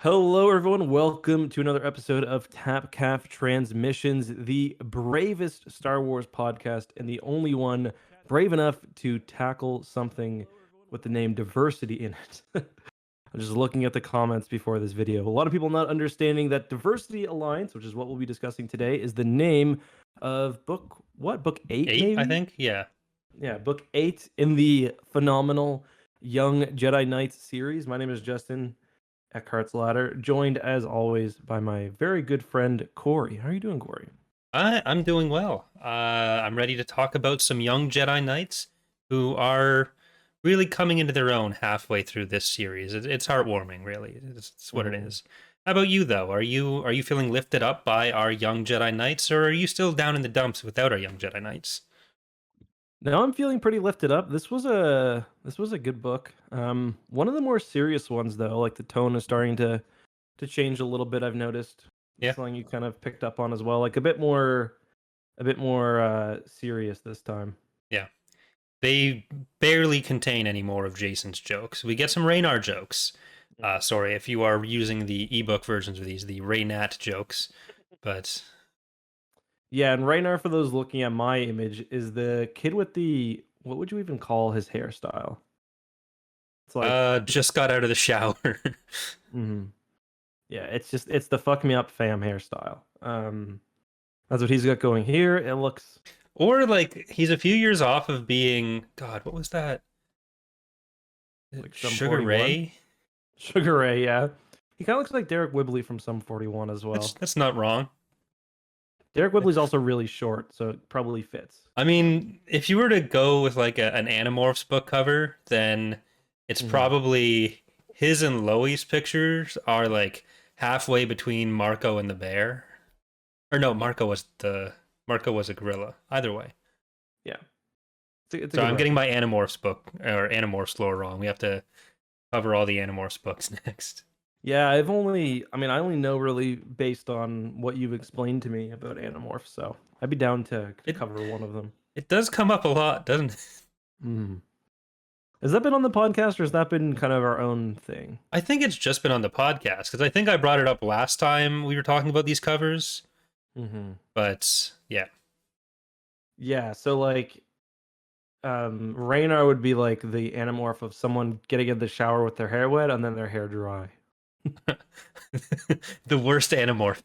Hello, everyone. Welcome to another episode of Tapcaf Transmissions, the bravest Star Wars podcast and the only one brave enough to tackle something with the name diversity in it. I'm just looking at the comments before this video. A lot of people not understanding that Diversity Alliance, which is what we'll be discussing today, is the name of Book 8, Eight, I maybe? think. Yeah. Yeah, Book 8 in the phenomenal Young Jedi Knights series. My name is Justin. EckhartsLadder, joined as always by my very good friend Corey. How are you doing, Corey? I'm doing well. I'm ready to talk about some young Jedi Knights who are really coming into their own halfway through this series. It's heartwarming, really. It's what it Mhm. is. How about you, though? Are you feeling lifted up by our young Jedi Knights, or are you still down in the dumps without our young Jedi Knights? Now I'm feeling pretty lifted up. This was a good book. One of the more serious ones though, like the tone is starting to change a little bit. I've noticed Yeah. something you kind of picked up on as well, like a bit more serious this time. Yeah. They barely contain any more of Jason's jokes. We get some Raynar jokes. Sorry if you are using the ebook versions of these, the Raynat jokes, but Yeah, and right now, for those looking at my image, is the kid with the what would you even call his hairstyle? It's like, just got out of the shower. mhm. Yeah, it's the fuck me up fam hairstyle. That's what he's got going here. It looks Or like he's a few years off of being God, what was that? like some Sugar 41. Ray? Sugar Ray, yeah. He kind of looks like Derek Whibley from some 41 as That's well. that's not wrong. Derek Whibley's also really short, so it probably fits. I mean, if you were to go with like an Animorphs book cover, then it's Mhm. probably his and Lois pictures are like halfway between Marco and the bear. Or no, Marco was a gorilla. Either way. Yeah, it's a So good I'm getting reference. my Animorphs book or Animorphs lore wrong. We have to cover all the Animorphs books next. Yeah, I only know really based on what you've explained to me about Animorphs, so I'd be down to It cover one of them. it does come up a lot, doesn't it? Mhm. Has that been on the podcast, or has that been kind of our own thing? I think it's just been on the podcast because I think I brought it up last time we were talking about these covers. Hmm. But yeah, Yeah, so like, Raynar would be like the anamorph of someone getting in the shower with their hair wet and then their hair dry. the worst Animorph.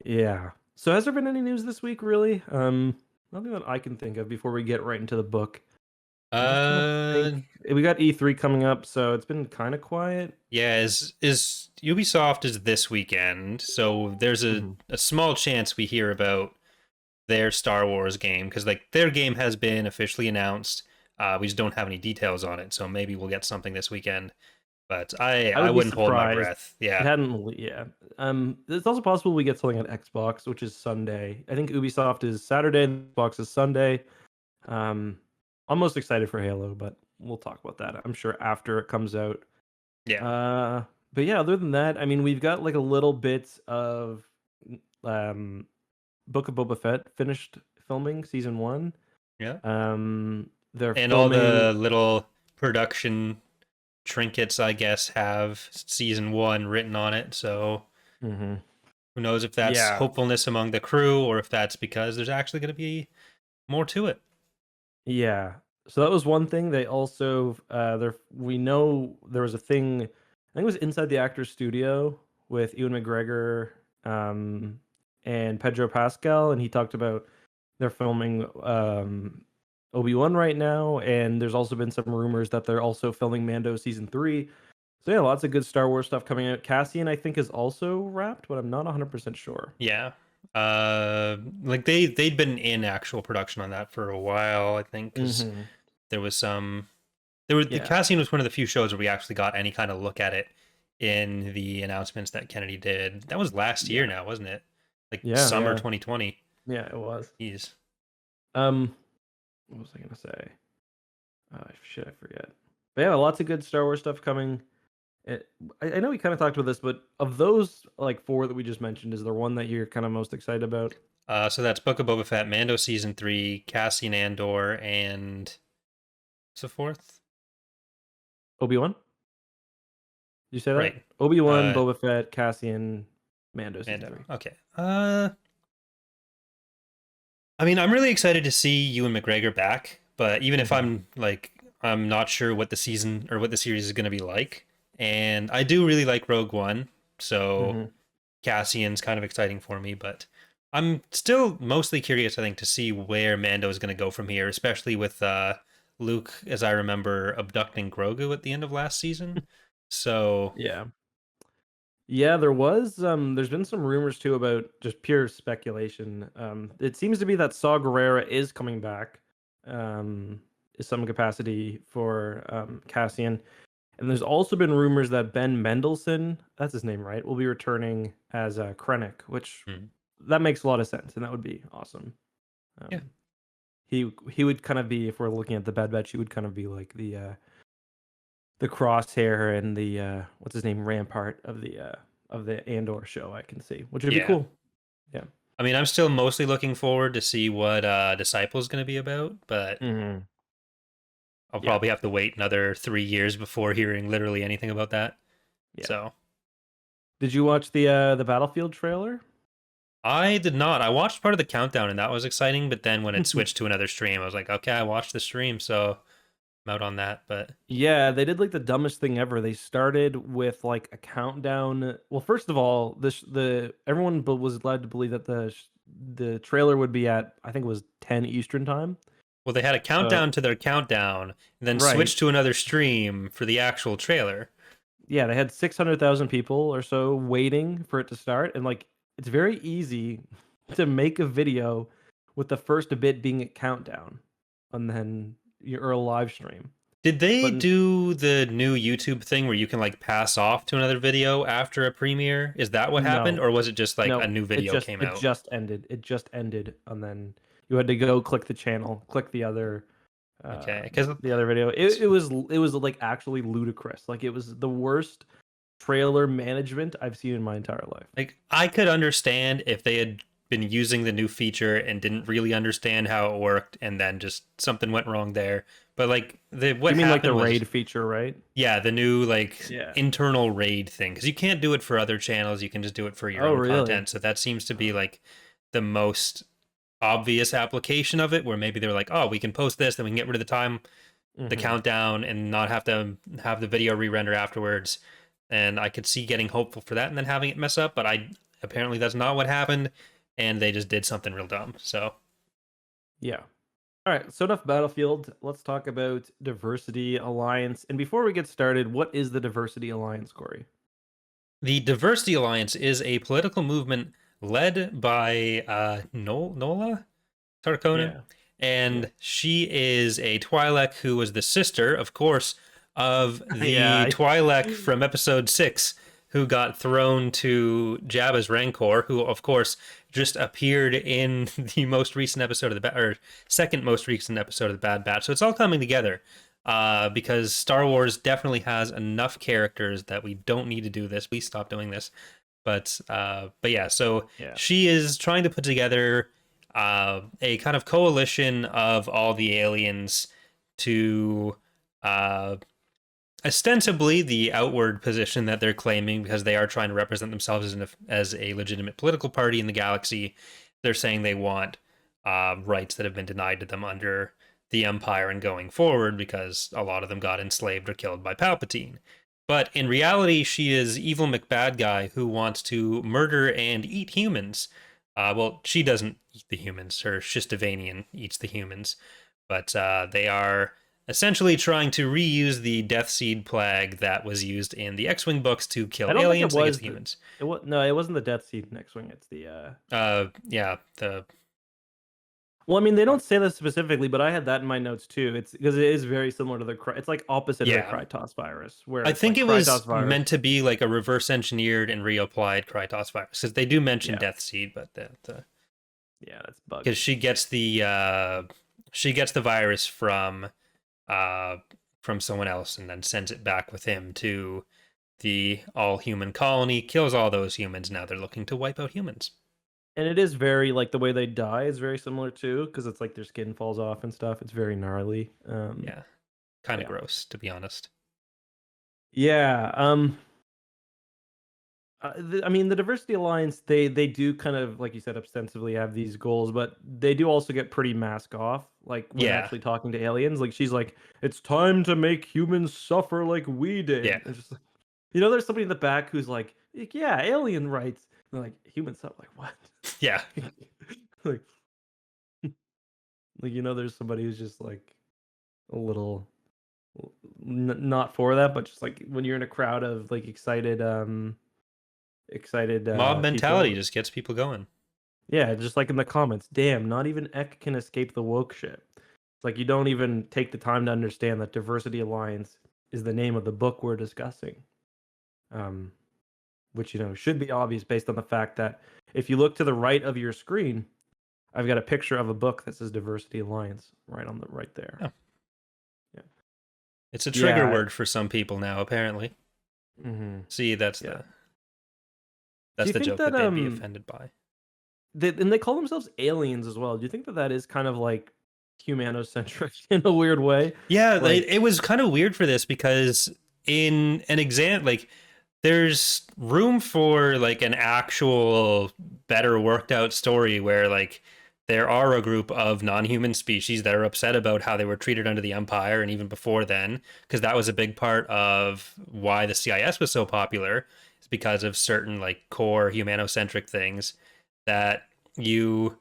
Yeah. So has there been any news this week, really? Nothing that I can think of before we get right into the book. I'm just trying to uh, think. We got E3 coming up, so it's been kind of quiet. yeah, is Ubisoft is this weekend, so there's Hmm. a small chance we hear about their Star Wars game because like their game has been officially announced. We just don't have any details on it, so maybe we'll get something this weekend. But I I I would be wouldn't hold my surprised. breath. It Yeah, hadn't, yeah. It's also possible we get something on Xbox, which is Sunday. I think Ubisoft is Saturday, and Xbox is Sunday. Um, I'm most excited for Halo, but we'll talk about that, I'm sure, after it comes out. yeah. Uh, but yeah, other than that, I mean, we've got like a little bit of um Book of Boba Fett finished filming season one. Yeah. They're And all filming. the little production trinkets, I guess, have season one written on it. So Mhm. who knows if that's Yeah, hopefulness among the crew or if that's because there's actually going to be more to it. yeah. So that was one thing. They also there we know there was a thing. I think it was inside the actor's studio with Ewan McGregor and Pedro Pascal, and he talked about they're filming Obi-Wan right now, and there's also been some rumors that they're also filming Mando season 3. So yeah, lots of good Star Wars stuff coming out. Cassian, I think, is also wrapped, but I'm not 100% sure. Yeah. Like they'd been in actual production on that for a while, I think, because Hmm. there was some there was the Yeah. Cassian was one of the few shows where we actually got any kind of look at it in the announcements that Kennedy did. That was last year Yeah. now, wasn't it? Like Yeah, summer yeah. 2020. Yeah, it was. Jeez. Um, what was I gonna say? Shit, I forget. But yeah, lots of good Star Wars stuff coming. It, I know we kind of talked about this, but of those like four that we just mentioned, is there one that you're kind of most excited about? So that's Book of Boba Fett, Mando season 3, Cassian Andor, and what's the fourth? Obi-Wan? you say that? Right. Obi-Wan, Uh, Boba Fett, Cassian, Mando season Mando. 3. Okay. I mean, I'm really excited to see Ewan McGregor back, but even if Hmm. I'm like, I'm not sure what the season or what the series is going to be like. And I do really like Rogue One, so Hmm. Cassian's kind of exciting for me, but I'm still mostly curious, I think, to see where Mando is going to go from here, especially with Luke, as I remember, abducting Grogu at the end of last season. So, Yeah. Yeah, there's been some rumors too about just pure speculation. It seems to be that Saw Gerrera is coming back, in some capacity for Cassian. And there's also been rumors that Ben Mendelsohn, that's his name, right, will be returning as Krennic, which hmm, that makes a lot of sense, and that would be awesome. yeah. Um, he would kind of be, if we're looking at the Bad Batch, he would kind of be like the crosshair and the what's his name, Rampart of the Andor show. I can see, which would be Yeah. cool. Yeah. I mean, I'm still mostly looking forward to see what Disciple is going to be about, but Hmm. I'll Yeah. probably have to wait another 3 years before hearing literally anything about that. Yeah. So Did you watch the Battlefield trailer? I did not. I watched part of the countdown and that was exciting, but then when it switched to another stream, I was like, okay, I watched the stream, so I'm out on that. But Yeah, they did like the dumbest thing ever. They started with like a countdown. Well, first of all, the everyone was led to believe that the trailer would be at, I think it was 10 Eastern time. well, they had a So countdown to their countdown, and then right, switched to another stream for the actual trailer. yeah, they had 600,000 people or so waiting for it to start, and like it's very easy to make a video with the first bit being a countdown, and then you're a live stream. Did they But do the new YouTube thing where you can like pass off to another video after a premiere? Is that what happened, no, or was it just like a no, new it video just came it out? just ended. It just ended, and then you had to go click the channel, click Okay, because the other video. It was like actually ludicrous. Like it was the worst trailer management I've seen in my entire life. like I could understand if they had been using the new feature and didn't really understand how it worked, and then just something went wrong there. But like the what You mean like the happened was, raid feature, right? yeah, the new like Yeah. internal raid thing, because you can't do it for other channels, you can just do it for your Oh, own really? content. So that seems to be like the most obvious application of it, where maybe they're like, oh, we can post this, then we can get rid of the Hmm. countdown and not have to have the video re-render afterwards. And I could see getting hopeful for that and then having it mess up, but I apparently that's not what happened, and they just did something real dumb. So Yeah. All right. So enough Battlefield. Let's talk about Diversity Alliance. And before we get started, what is the Diversity Alliance, Corey? the Diversity Alliance is a political movement led by Nola Tarkona, Yeah. Yeah. and she is a Twi'lek who was the sister, of course, of the Yeah. Twi'lek from Episode 6, who got thrown to Jabba's Rancor, who, of course, just appeared in the most recent episode of or second most recent episode of the Bad Batch. So it's all coming together. Because Star Wars definitely has enough characters that we don't need to do this. Please stop doing this. But yeah, so Yeah. she is trying to put together a kind of coalition of all the aliens to uh, ostensibly the outward position that they're claiming, because they are trying to represent themselves as a legitimate political party in the galaxy. They're saying they want rights that have been denied to them under the Empire and going forward, because a lot of them got enslaved or killed by Palpatine. But in reality, she is evil McBad guy who wants to murder and eat humans. Well, she doesn't eat the humans. Her Shistavanian eats the humans, but they are essentially trying to reuse the Death Seed plague that was used in the X-Wing books to I kill don't think it aliens against was the humans. it was no, it wasn't the Death Seed next wing. It's the Yeah, the well, I mean, they don't say that specifically, but I had that in my notes too. It's because it is very similar to it's like opposite of the yeah. Krytos virus, where I it's think like it Krytos was virus. meant to be like a reverse engineered and reapplied Krytos virus, because they do mention Yeah. Death Seed, but the Yeah, that's bugged. because she gets the virus uh from someone else and then sends it back with him to the all human colony, kills all those humans. Now they're looking to wipe out humans. And it is very like the way they die is very similar too, because it's like their skin falls off and stuff. It's very gnarly. Yeah, kind of Yeah. gross, to be honest. Yeah. I mean, the Diversity Alliance, they do kind of, like you said, ostensibly have these goals, but they do also get pretty mask off. Like when Yeah, actually talking to aliens, like she's like, "It's time to make humans suffer like we yeah, did." It's just like, there's somebody in the back who's like, "Yeah, alien rights." And they're like, "Human suffer like what?" yeah. like, there's somebody who's just like a little not for that, but just like when you're in a crowd of like excited Mob mentality people. just gets people going. Yeah, just like in the comments, damn, not even Eck can escape the woke shit. It's like you don't even take the time to understand that Diversity Alliance is the name of the book we're discussing. Um, which should be obvious based on the fact that if you look to the right of your screen, I've got a picture of a book that says Diversity Alliance right there. Yeah. Yeah. It's a trigger Yeah. word for some people now, apparently. Hmm. See, Yeah. Do that's you the think joke that that they'd be offended by. and they call themselves aliens as well? Do you think that that is kind of like humanocentric in a weird way? Yeah, Like, it was kind of weird for this because in an exam, like there's room for like an actual better worked out story where like there are a group of non-human species that are upset about how they were treated under the empire and even before then, because that was a big part of why the CIS was so popular. It's because of certain like core humanocentric things that you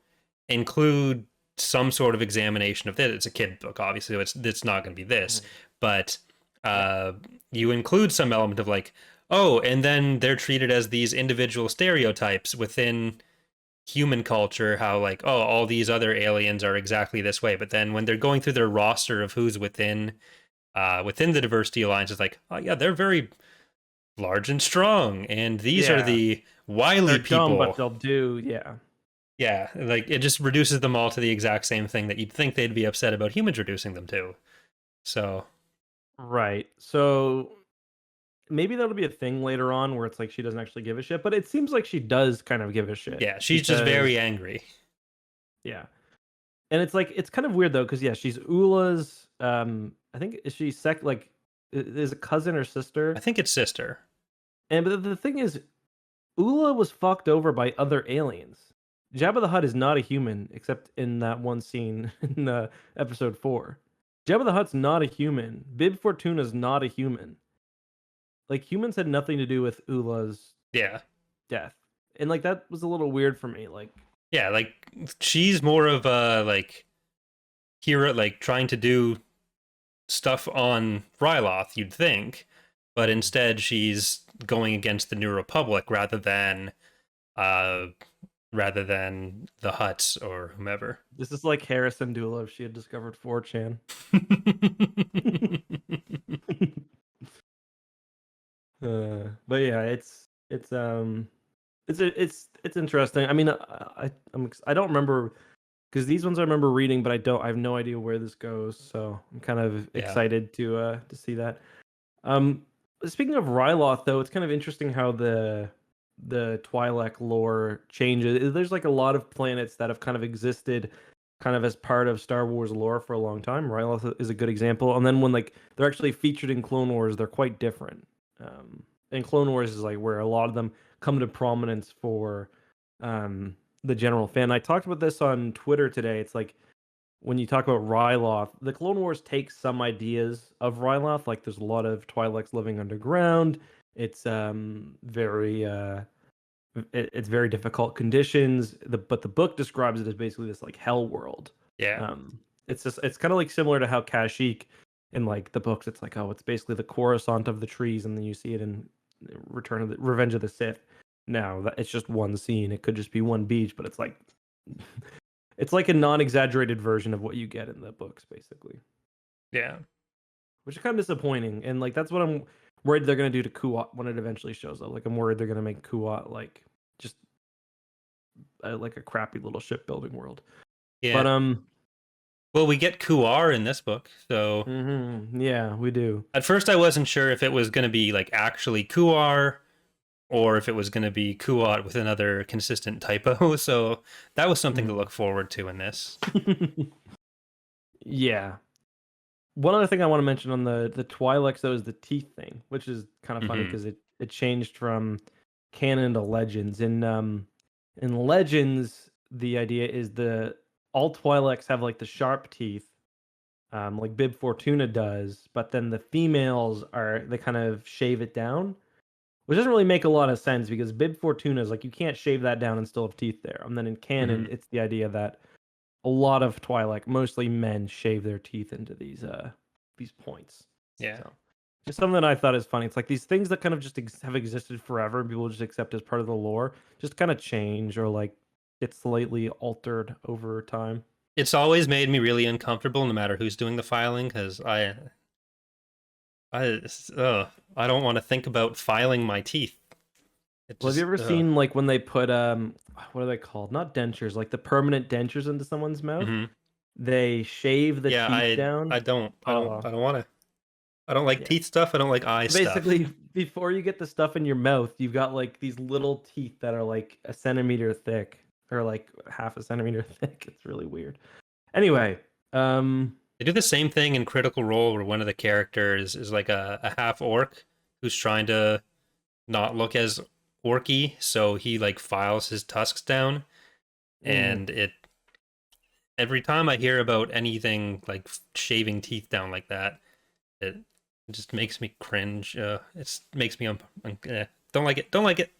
include some sort of examination of this. It's a kid book, obviously, so it's not going to be this, mhm, but yeah. you include some element of like, oh, and then they're treated as these individual stereotypes within human culture. How like, oh, all these other aliens are exactly this way, but then when they're going through their roster of who's within the Diversity Alliance, it's like, oh yeah, they're very large and strong, and these are Yeah. the They're wily dumb, but people. they'll do, yeah. Yeah, like it just reduces them all to the exact same thing that you'd think they'd be upset about humans reducing them to. So, Right. So maybe that'll be a thing later on where it's like she doesn't actually give a shit, but it seems like she does kind of give a shit yeah, she's just because very angry. yeah. And it's like it's kind of weird though cuz yeah, she's Ula's I think is she is a cousin or I sister. think it's sister. And but the thing is Ula was fucked over by other aliens. Jabba the Hutt is not a human, except in that one scene in episode 4. Jabba the Hutt's not a human. Bib Fortuna's not a human. Like humans had nothing to do with Ula's Yeah. death, and like that was a little weird for me. Like, Yeah, like she's more of a like hero, like trying to do stuff on Ryloth, you'd think, but instead she's going against the New Republic uh rather than the Hutts or whomever. this is like Harrison Dula if she had discovered 4chan. But yeah, it's interesting. I mean, I don't remember because these ones I remember reading, but I have no idea where this goes. So I'm kind of Yeah. excited to see that. Um, Speaking of Ryloth, though, it's kind of interesting how the Twi'lek lore changes. There's like a lot of planets that have kind of existed kind of as part of Star Wars lore for a long time. Ryloth is a good example. And then when like they're actually featured in Clone Wars, they're quite different. And Clone Wars is like where a lot of them come to prominence for um, the general fan. I talked about this on Twitter today. It's like when you talk about Ryloth, the Clone Wars takes some ideas of Ryloth. Like there's a lot of Twi'leks living underground. It's it's very difficult conditions. But the book describes it as basically this like hell world. Yeah. It's kind of like similar to how Kashyyyk in like the books. It's like, oh, it's basically the Coruscant of the trees, and then you see it in Revenge of the Sith. Now it's just one scene. It could just be one beach, but it's like it's like a non-exaggerated version of what you get in the books, basically, Yeah. which is kind of disappointing. And like that's what I'm worried they're gonna do to Kuat when it eventually shows up. Like I'm worried they're gonna make Kuat like just like a crappy little shipbuilding world. But Yeah. Well, we get Kuar in this book, so yeah, we do. at first I wasn't sure if it was going to be like actually Kuar or if it was going to be Kuat with another consistent typo. So that was something to Mhm. look forward to in this. Yeah. One other thing I want to mention on the Twi'leks though is the teeth thing, which is kind of funny Hmm. because it changed from canon to Legends. In Legends, the idea is all Twi'leks have like the sharp teeth, like Bib Fortuna does, but then the females they kind of shave it down, which doesn't really make a lot of sense because Bib Fortuna is like you can't shave that down and still have teeth there. And then in canon, Mhm. it's the idea that a lot of Twi'lek, mostly men, shave their teeth into these points. Yeah. So just something that I thought is funny. It's like these things that kind of just have existed forever and people just accept as part of the lore, just kind of change or like get slightly altered over time. It's always made me really uncomfortable, no matter who's doing the filing, because I, I don't want to think about filing my teeth. It Well, have you just, ever seen like when they put what are they called? Not dentures, like the permanent dentures into someone's mouth? Mhm. They shave the Yeah, teeth down. I don't want to. I don't like Yeah. teeth stuff. I don't like eye So stuff. basically, before you get the stuff in your mouth, you've got like these little teeth that are like a centimeter thick or like half a centimeter thick. It's really weird. Anyway, They do the same thing in Critical Role, where one of the characters is like a half orc who's trying to not look as orky, so he like files his tusks down, mm, and it every time I hear about anything like shaving teeth down like that, it just makes me cringe. It makes me don't like it. Don't like it.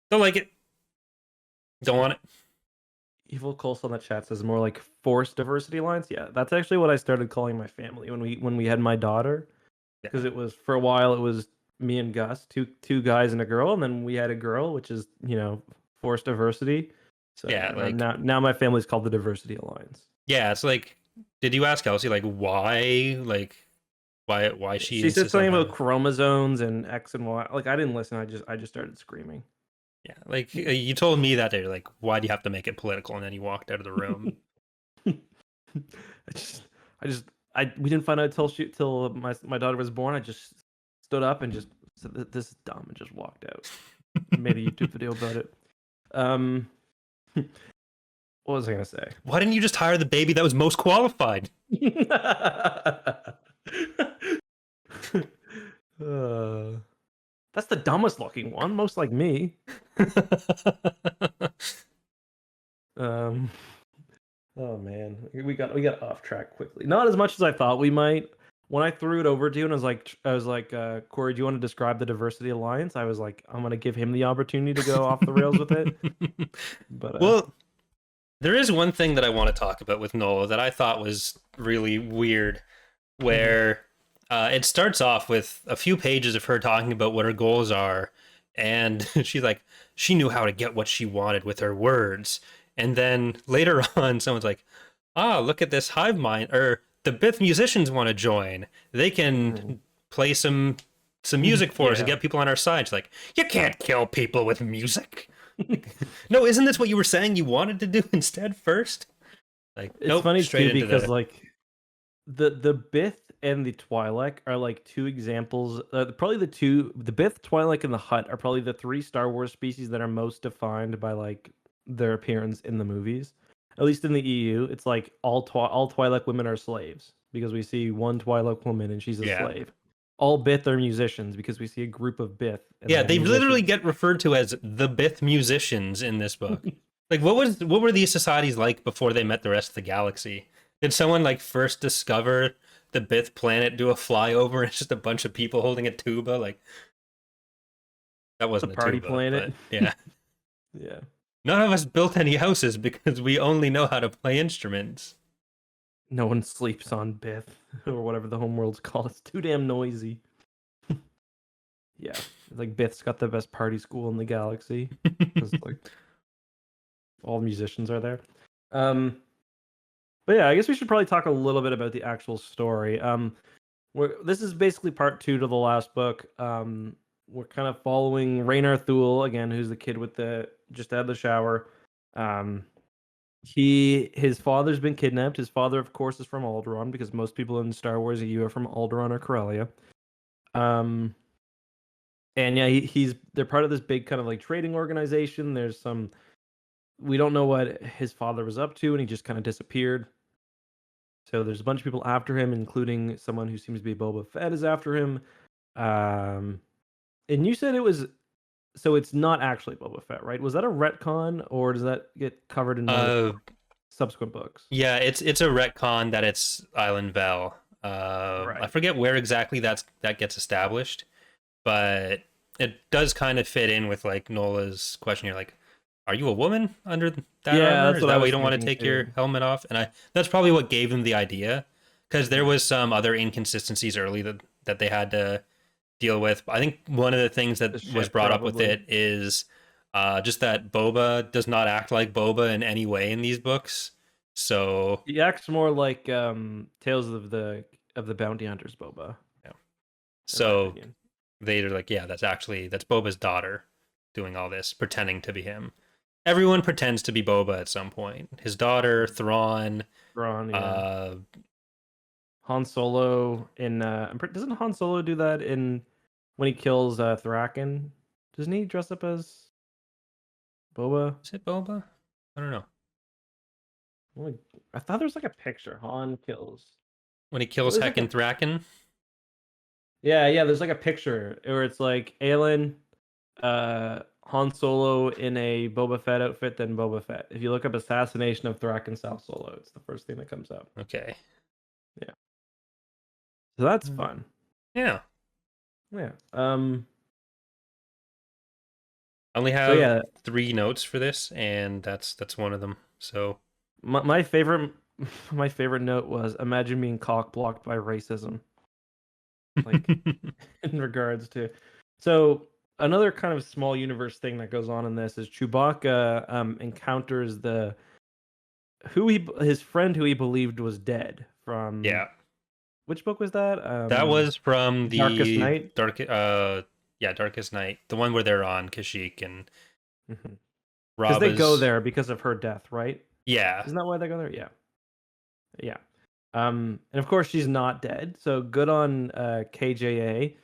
Don't like it. Don't want it. Evil Coleslaw in the chat says more like forced diversity lines. Yeah, that's actually what I started calling my family when we had my daughter, Yeah, because it was for a while it was me and Gus, two guys and a girl, and then we had a girl, which is forced diversity. So yeah, yeah, like now my family's called the Diversity Alliance. yeah. It's like, did you ask Kelsey like why, why she She said insists on something about having? chromosomes and X and Y. Like I didn't listen. I just started screaming. Yeah, like you told me that day, like, why do you have to make it political? And then you walked out of the room. I just I just we didn't find out till my daughter was born. I just stood up and just said this is dumb and just walked out. Made a YouTube video about it. What was I gonna say? Why didn't you just hire the baby that was most qualified? uh, that's the dumbest looking one, most like me. Um, oh man, we got off track quickly. Not as much as I thought we might. When I threw it over to you and I was like, Corey, do you want to describe the Diversity Alliance? I was like, I'm gonna give him the opportunity to go off the rails with it. But Well, there is one thing that I want to talk about with Nola that I thought was really weird, mhm. where it starts off with a few pages of her talking about what her goals are, and she's like, she knew how to get what she wanted with her words. And then later on, someone's like, ah, look at this hive mind, or the Bith musicians want to join. They Mm. can play some music for us and Yeah. get people on our side. She's like, you can't kill people with music. Like, no, isn't this what you were saying you wanted to do instead first? Like, It's nope, funny straight too into because the like the Bith and the Twi'lek are like two examples. Probably the Bith, Twi'lek, and the Hutt are probably the three Star Wars species that are most defined by like their appearance in the movies. At least in the EU, it's like all Twi'lek women are slaves because we see one Twi'lek woman and she's a yeah. slave. All Bith are musicians because we see a group of Bith and they Yeah, have they literally musicians. get referred to as the Bith musicians in this book. Like, what were these societies like before they met the rest of the galaxy? Did someone like first discover the Bith planet, do a flyover, and it's just a bunch of people holding a tuba? Like, that The wasn't a party tuba, planet. but yeah. Yeah. None of us built any houses because we only know how to play instruments. No one sleeps on Bith or whatever the homeworld's called. It's too damn noisy. Yeah, like Bith's got the best party school in the galaxy because like all musicians are there. Um, but yeah, I guess we should probably talk a little bit about the actual story. This is basically part two to the last book. We're kind of following Raynar Thule again, who's the kid with the just out of the shower. Um, his father's been kidnapped. His father, of course, is from Alderaan because most people in Star Wars EU are from Alderaan or Corellia. Um, and yeah, they're part of this big kind of like trading organization. There's some we don't know what his father was up to, and he just kind of disappeared. So there's a bunch of people after him, including someone who seems to be Boba Fett is after him. Um, and you said it was so it's not actually Boba Fett, right? Was that a retcon, or does that get covered in one of the Uh, subsequent books? yeah, it's a retcon that it's Island Vel. I Right. forget where exactly that gets established, but it does kind of fit in with like Nola's question. You're like, are you a woman under that Yeah, armor? that's Is what I that why you was don't want to thinking take too. your helmet off? And that's probably what gave them the idea, because there Mhm. was some other inconsistencies early that they had to deal with. I think one of the things The that was ship, brought up with probably. it is just that Boba does not act like Boba in any way in these books. So He acts more like Tales of the Bounty Hunters Boba, yeah. in my So opinion. they're like, yeah, that's Boba's daughter doing all this, pretending to be him. Everyone pretends to be Boba at some point. His daughter, Thrawn, Ron, yeah. uh, Han Solo in doesn't Han Solo do that in when he kills Thraken? Doesn't he dress up as Boba? is it Boba? I don't know. Like, I thought there was like a picture. Han kills. When he Well, kills there's like a Heckin Thraken. yeah. There's like a picture where it's like Aelin, Han Solo in a Boba Fett outfit, then Boba Fett. If you look up assassination of Thraken South Solo, it's the first thing that comes up. Okay. Yeah, so that's fun. Yeah. Yeah. I only So have yeah, 3 notes for this, and that's one of them. So my favorite my favorite note was imagine being cock blocked by racism. Like in regards to so another kind of small universe thing that goes on in this is Chewbacca encounters the who he his friend who he believed was dead from yeah, which book was that? that was from Darkest the Night. Darkest Night, the one where they're on Kashyyyk and Because they go Raba's. there because of her death, right? Yeah, Isn't that why they go there? Yeah. Yeah. And of course she's not dead. So good on KJA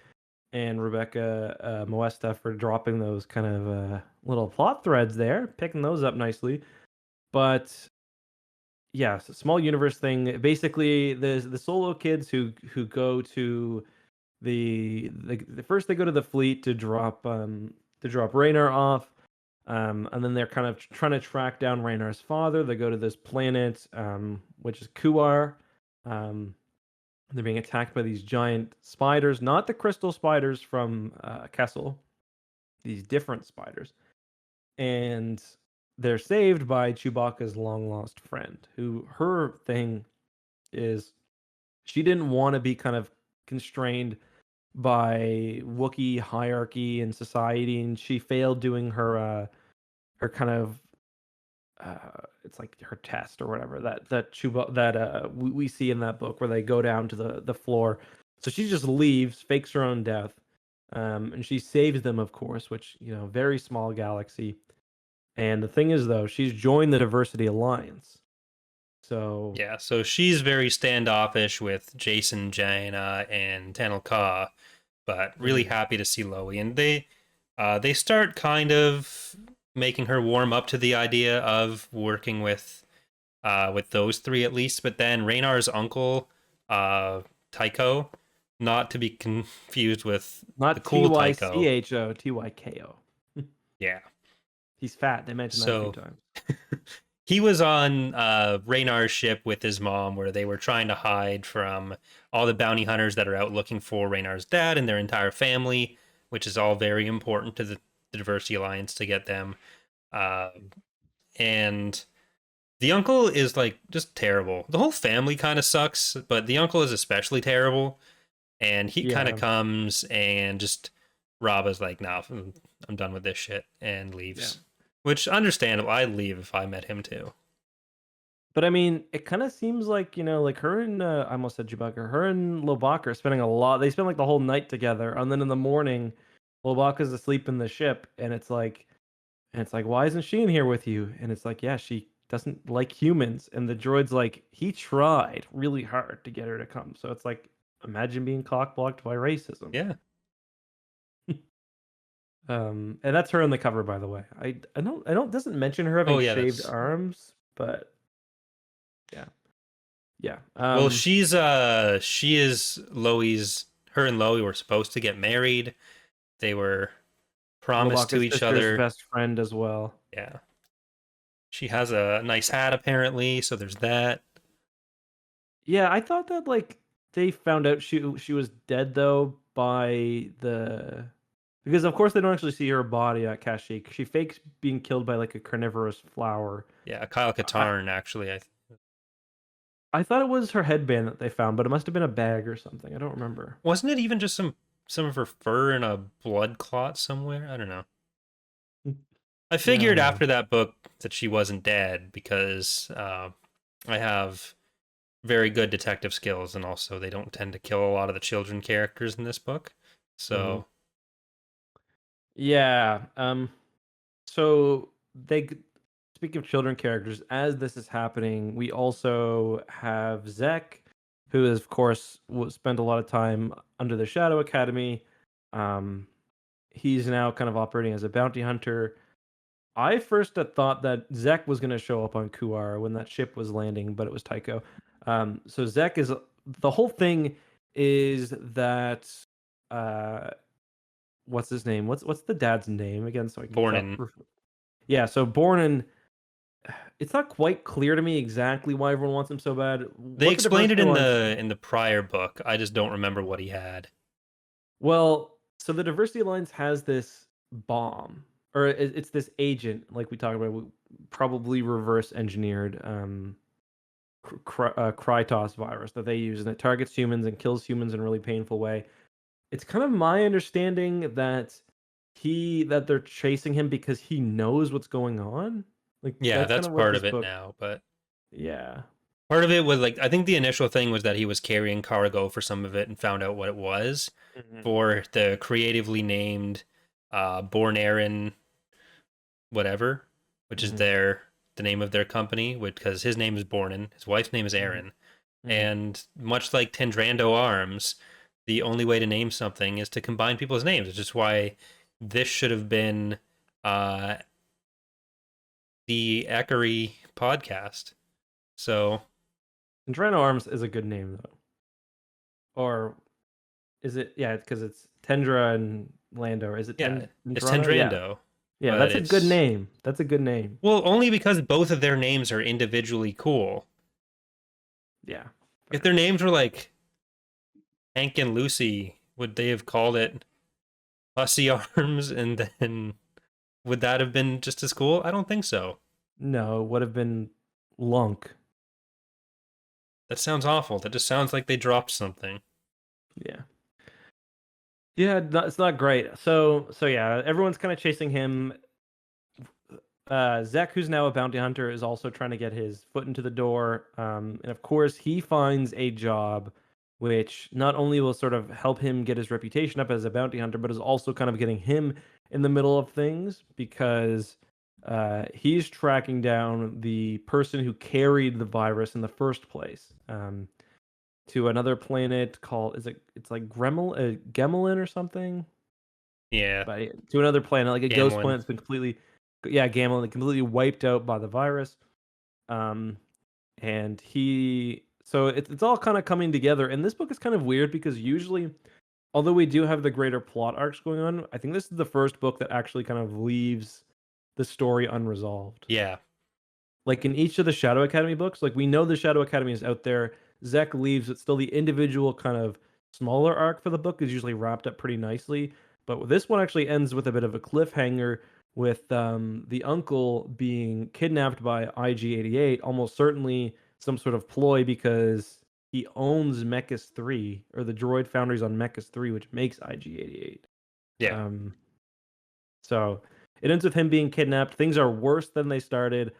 and Rebecca Moesta for dropping those kind of little plot threads there, picking those up nicely. But yeah, it's a small universe thing. Basically, the solo kids who go to the first they go to the fleet to drop Raynar off. And then they're kind of trying to track down Raynar's father. They go to this planet, which is Kuar. Um, they're being attacked by these giant spiders, not the crystal spiders from Kessel, these different spiders. And they're saved by Chewbacca's long lost friend, who her thing is she didn't want to be kind of constrained by Wookiee hierarchy and society, and she failed doing her kind of it's like her test or whatever that Chuba that we see in that book where they go down to the floor. So she just leaves, fakes her own death, and she saves them, of course. Which very small galaxy. And the thing is, though, she's joined the Diversity Alliance. So yeah. So she's very standoffish with Jason, Jaina, and Tanel Ka, but really mhm. happy to see Loey, and they start kind of making her warm up to the idea of working with those three at least. But then Raynar's uncle, Tyko, not to be confused with the Not cool Tyko. Tycho, Tyko. Yeah. He's fat. They mentioned that a few So times. he was on Raynar's ship with his mom, where they were trying to hide from all the bounty hunters that are out looking for Raynar's dad and their entire family, which is all very important to the Diversity Alliance to get them. Uh, and the uncle is like just terrible. The whole family kind of sucks, but the uncle is especially terrible. And he kind of Yeah, comes and just Rob is like, "Nah, I'm done with this shit," and yeah. leaves. Which understandable. I'd leave if I met him too. But I mean, it kind of seems like like her and I almost said Chewbacca. Her and Lobaka are spending a lot. They spend like the whole night together, and then in the morning, Lobaka's asleep in the ship, and it's like, why isn't she in here with you? And it's like, yeah, she doesn't like humans. And the droid's like, he tried really hard to get her to come. So it's like, imagine being cock blocked by racism. Yeah. And that's her on the cover, by the way. I don't doesn't mention her having Oh yeah, shaved that's arms, but yeah, yeah. well. She is Loey's. Her and Loey were supposed to get married. They were promise to Lubaka's each sister's other. best friend as well. Yeah. She has a nice hat apparently, so there's that. Yeah, I thought that like they found out she was dead though by the because of course they don't actually see her body at Kashyyyk. She fakes being killed by like a carnivorous flower. Yeah, Kyle I Katarn actually. I thought it was her headband that they found, but it must have been a bag or something. I don't remember. Wasn't it even just some of her fur in a blood clot somewhere? I don't know. I Yeah, I figured don't know. after that book that she wasn't dead because I have very good detective skills, and also they don't tend to kill a lot of the children characters in this book. Mhm. So Yeah. So they speaking of children characters, as this is happening, we also have Zek, who is of course spent a lot of time under the Shadow Academy. Um, he's now kind of operating as a bounty hunter. I first had thought that Zek was going to show up on Kuar when that ship was landing, but it was Tyko. So Zek is the whole thing is that uh, what's his name? What's the dad's name again? So I can Bornin. yeah. So Bornin, it's not quite clear to me exactly why everyone wants him so bad. They What the explained it diversity alliance? in the prior book. I just don't remember what he had. Well, so the diversity alliance has this bomb, or it's this agent, like we talked about, probably reverse engineered. Krytos virus that they use, and it targets humans and kills humans in a really painful way. It's kind of my understanding that they're chasing him because he knows what's going on. Like Yeah, that's kind that's of what part this of it book. now, but Yeah. part of it was like I think the initial thing was that he was carrying cargo for some of it and found out what it was Mhm. for the creatively named Born Aaron whatever, which is Mhm. the name of their company, because his name is Bornin, his wife's name is Mhm. Aaron, Mhm. and much like Tendrando Arms, the only way to name something is to combine people's names, which is why this should have been uh, the Eckery podcast. So And Drano Arms is a good name though. Or is it? Yeah, because it's Tendra and Lando. Or is it yeah, it's Tendrano? Yeah. Tendrando, Yeah, but that's a good it's name. That's a good name. well only because both of their names are individually cool. Yeah. If Fair. their names were like Hank and Lucy, would they have called it Pussy Arms, and then would that have been just as cool? I don't think so. No, it would have been Lunk. That sounds awful. That just sounds like they dropped something. Yeah. Yeah, it's not great. So yeah, everyone's kind of chasing him. Zek, who's now a bounty hunter, is also trying to get his foot into the door. And of course, he finds a job which not only will sort of help him get his reputation up as a bounty hunter, but is also kind of getting him in the middle of things because he's tracking down the person who carried the virus in the first place. To another planet called it's like Gemelin or something, Yeah, but to another planet, like a ghost Gamlin. planet that's been completely, yeah, Gamelin, completely wiped out by the virus. Um, and so it's all kind of coming together. And this book is kind of weird because usually, although we do have the greater plot arcs going on, I think this is the first book that actually kind of leaves the story unresolved. Yeah, Like in each of the Shadow Academy books, like we know the Shadow Academy is out there. Zek leaves, but still the individual kind of smaller arc for the book is usually wrapped up pretty nicely. But this one actually ends with a bit of a cliffhanger with the uncle being kidnapped by IG-88, almost certainly some sort of ploy because he owns Mechas 3 or the droid foundries on Mechas 3, which makes IG-88. yeah, Um, so it ends with him being kidnapped. Things are worse than they started.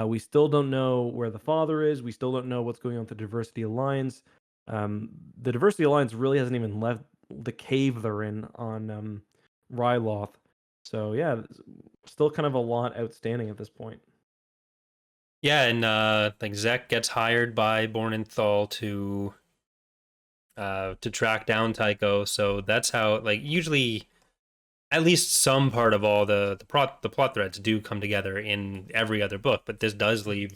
We still don't know where the father is. We still don't know what's going on with the Diversity Alliance. The Diversity Alliance really hasn't even left the cave they're in on Ryloth. So yeah, still kind of a lot outstanding at this point. yeah. And like Zek gets hired by Bornenthal to track down Tycho. So that's how like usually at least some part of all the plot threads do come together in every other book, but this does leave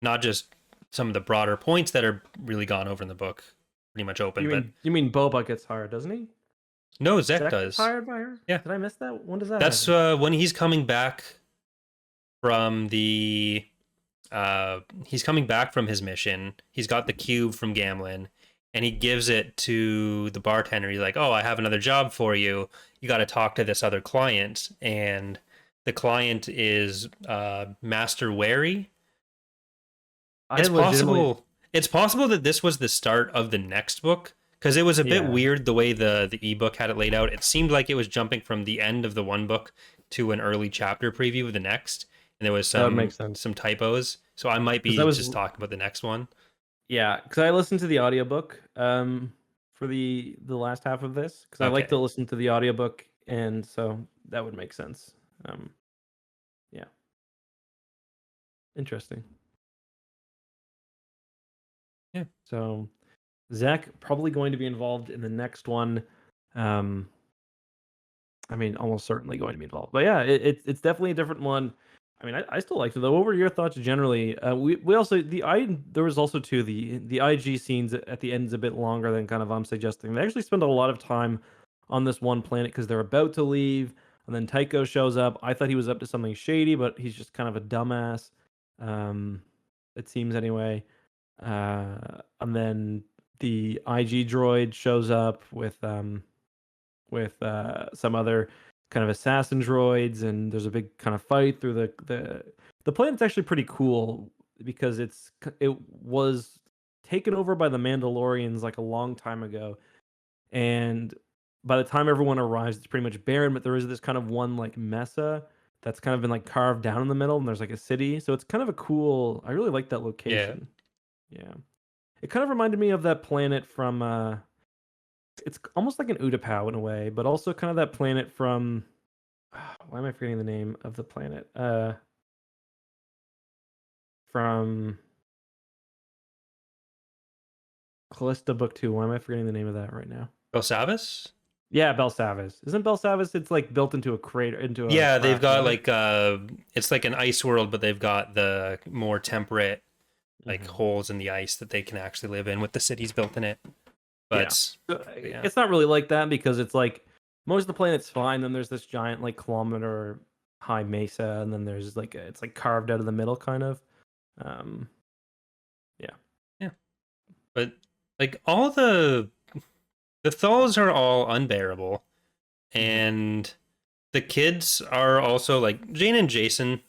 not just some of the broader points that are really gone over in the book pretty much open, but You mean Boba gets hired, doesn't he? No, Zek Zach gets does. hired by her? Yeah, Did I miss that? When does that that's happen? when he's coming back from the he's coming back from his mission. He's got the cube from Gamlin, and he gives it to the bartender. He's like, "Oh, I have another job for you. You got to talk to this other client." And the client is Master Wary. I It's legitimately, possible. It's possible that this was the start of the next book because it was a bit yeah, weird the way the ebook had it laid out. It seemed like it was jumping from the end of the one book to an early chapter preview of the next, and there was that would make some sense. typos. So I might Because I be was, just talking about the next one. yeah, because I listened to the audiobook for the last half of this because I like to Okay. listen to the audiobook, and so that would make sense. Um, yeah, interesting. Yeah. So Zach probably going to be involved in the next one. Um, I mean, almost certainly going to be involved. But yeah, it's definitely a different one. I mean, I still liked it though. What were your thoughts generally? We also there was also too the IG scenes at the end is a bit longer than kind of I'm suggesting. They actually spend a lot of time on this one planet because they're about to leave, and then Tycho shows up. I thought he was up to something shady, but he's just kind of a dumbass. Um, it seems anyway. And then the IG droid shows up with some other kind of assassin droids, and there's a big kind of fight through the planet's actually pretty cool because it was taken over by the Mandalorians like a long time ago, and by the time everyone arrives, it's pretty much barren. But there is this kind of one like mesa that's kind of been like carved down in the middle, and there's like a city, so it's kind of a cool. I really like that Yeah. location. Yeah, it kind of reminded me of that planet from it's almost like an Utapau in a way, but also kind of that planet from why am I forgetting the name of the planet? From Callista Book 2. Why am I forgetting the name of that right now? Belsavis? Yeah, Belsavis. Isn't Belsavis it's like built into a crater into a Yeah, they've crater, got right? like it's like an ice world, but they've got the more temperate like Hmm. holes in the ice that they can actually live in with the cities built in it. Yeah. But yeah. It's not really like that because it's like most of the planet's fine, then there's this giant like kilometer high mesa, and then there's like it's like carved out of the middle kind of. Um yeah. Yeah. But like all the thalls are all unbearable, Hmm. and the kids are also like Jane and Jason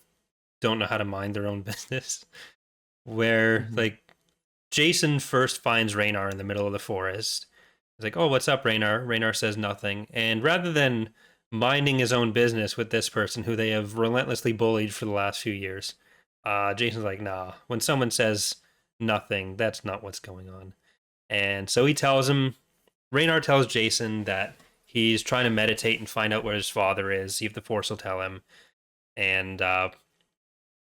don't know how to mind their own business. Where Hmm. like Jason first finds Raynar in the middle of the forest. He's like, "Oh, what's up, Raynar?" Raynar says nothing, and rather than minding his own business with this person who they have relentlessly bullied for the last few years, Jason's like, "Nah." When someone says nothing, that's not what's going on. And so he tells him, Raynar tells Jason that he's trying to meditate and find out where his father is, see if the Force will tell him. And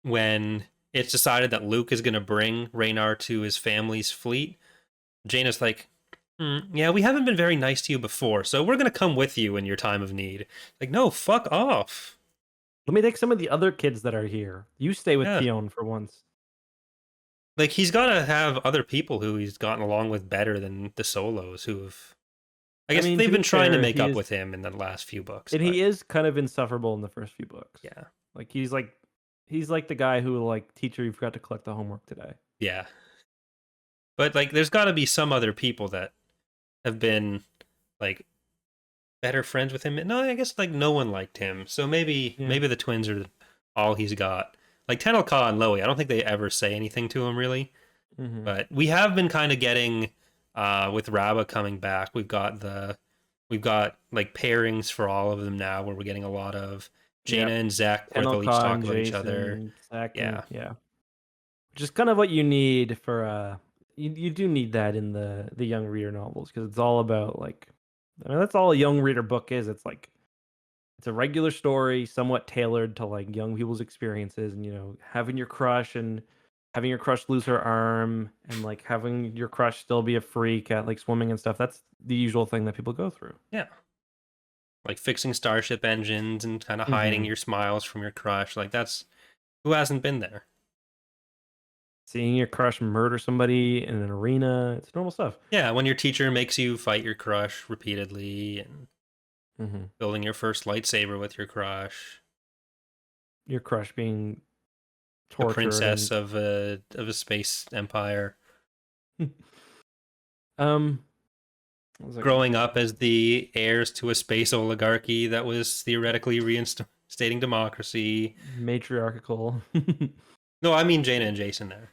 when it's decided that Luke is going to bring Raynar to his family's fleet, Jaina's like, yeah, we haven't been very nice to you before, so we're going to come with you in your time of need. Like, no, fuck off. Let me take some of the other kids that are here. You stay with Yeah. Theon for once. Like, he's got to have other people who he's gotten along with better than the solos who have. I I guess mean, they've to been be trying to fair, make he up is with him in the last few books, and but he is kind of insufferable in the first few books. yeah. Like he's like the guy who will like teacher you forgot to collect the homework today. Yeah. But, like, there's got to be some other people that have been, like, better friends with him. No, I guess like no one liked him. So Yeah. maybe the twins are all he's got. Like Tenel Ka and Loey, I don't think they ever say anything to him really. Hmm. But we have been kind of getting with Rabba coming back. We've got like pairings for all of them now where we're getting a lot of Jaina Yep. and Zach where they'll each Tenelka talk and about each other. Jason, Zach, and Yeah. yeah, which is kind of what you need for you do need that in the young reader novels because it's all about like I mean that's all a young reader book is. It's like it's a regular story, somewhat tailored to like young people's experiences, and having your crush and having your crush lose her arm, and like having your crush still be a freak at like swimming and stuff. That's the usual thing that people go through. Yeah. Like fixing starship engines and kind of hiding Hmm. your smiles from your crush. Like that's who hasn't been there. Seeing your crush murder somebody in an arena, it's normal stuff. Yeah, when your teacher makes you fight your crush repeatedly and building your first lightsaber with your crush, Your crush being a tortured princess and of a space empire, um what was I gonna growing up say? as the heirs to a space oligarchy that was theoretically reinstating democracy. Matriarchal. No, I mean Jaina and Jason there.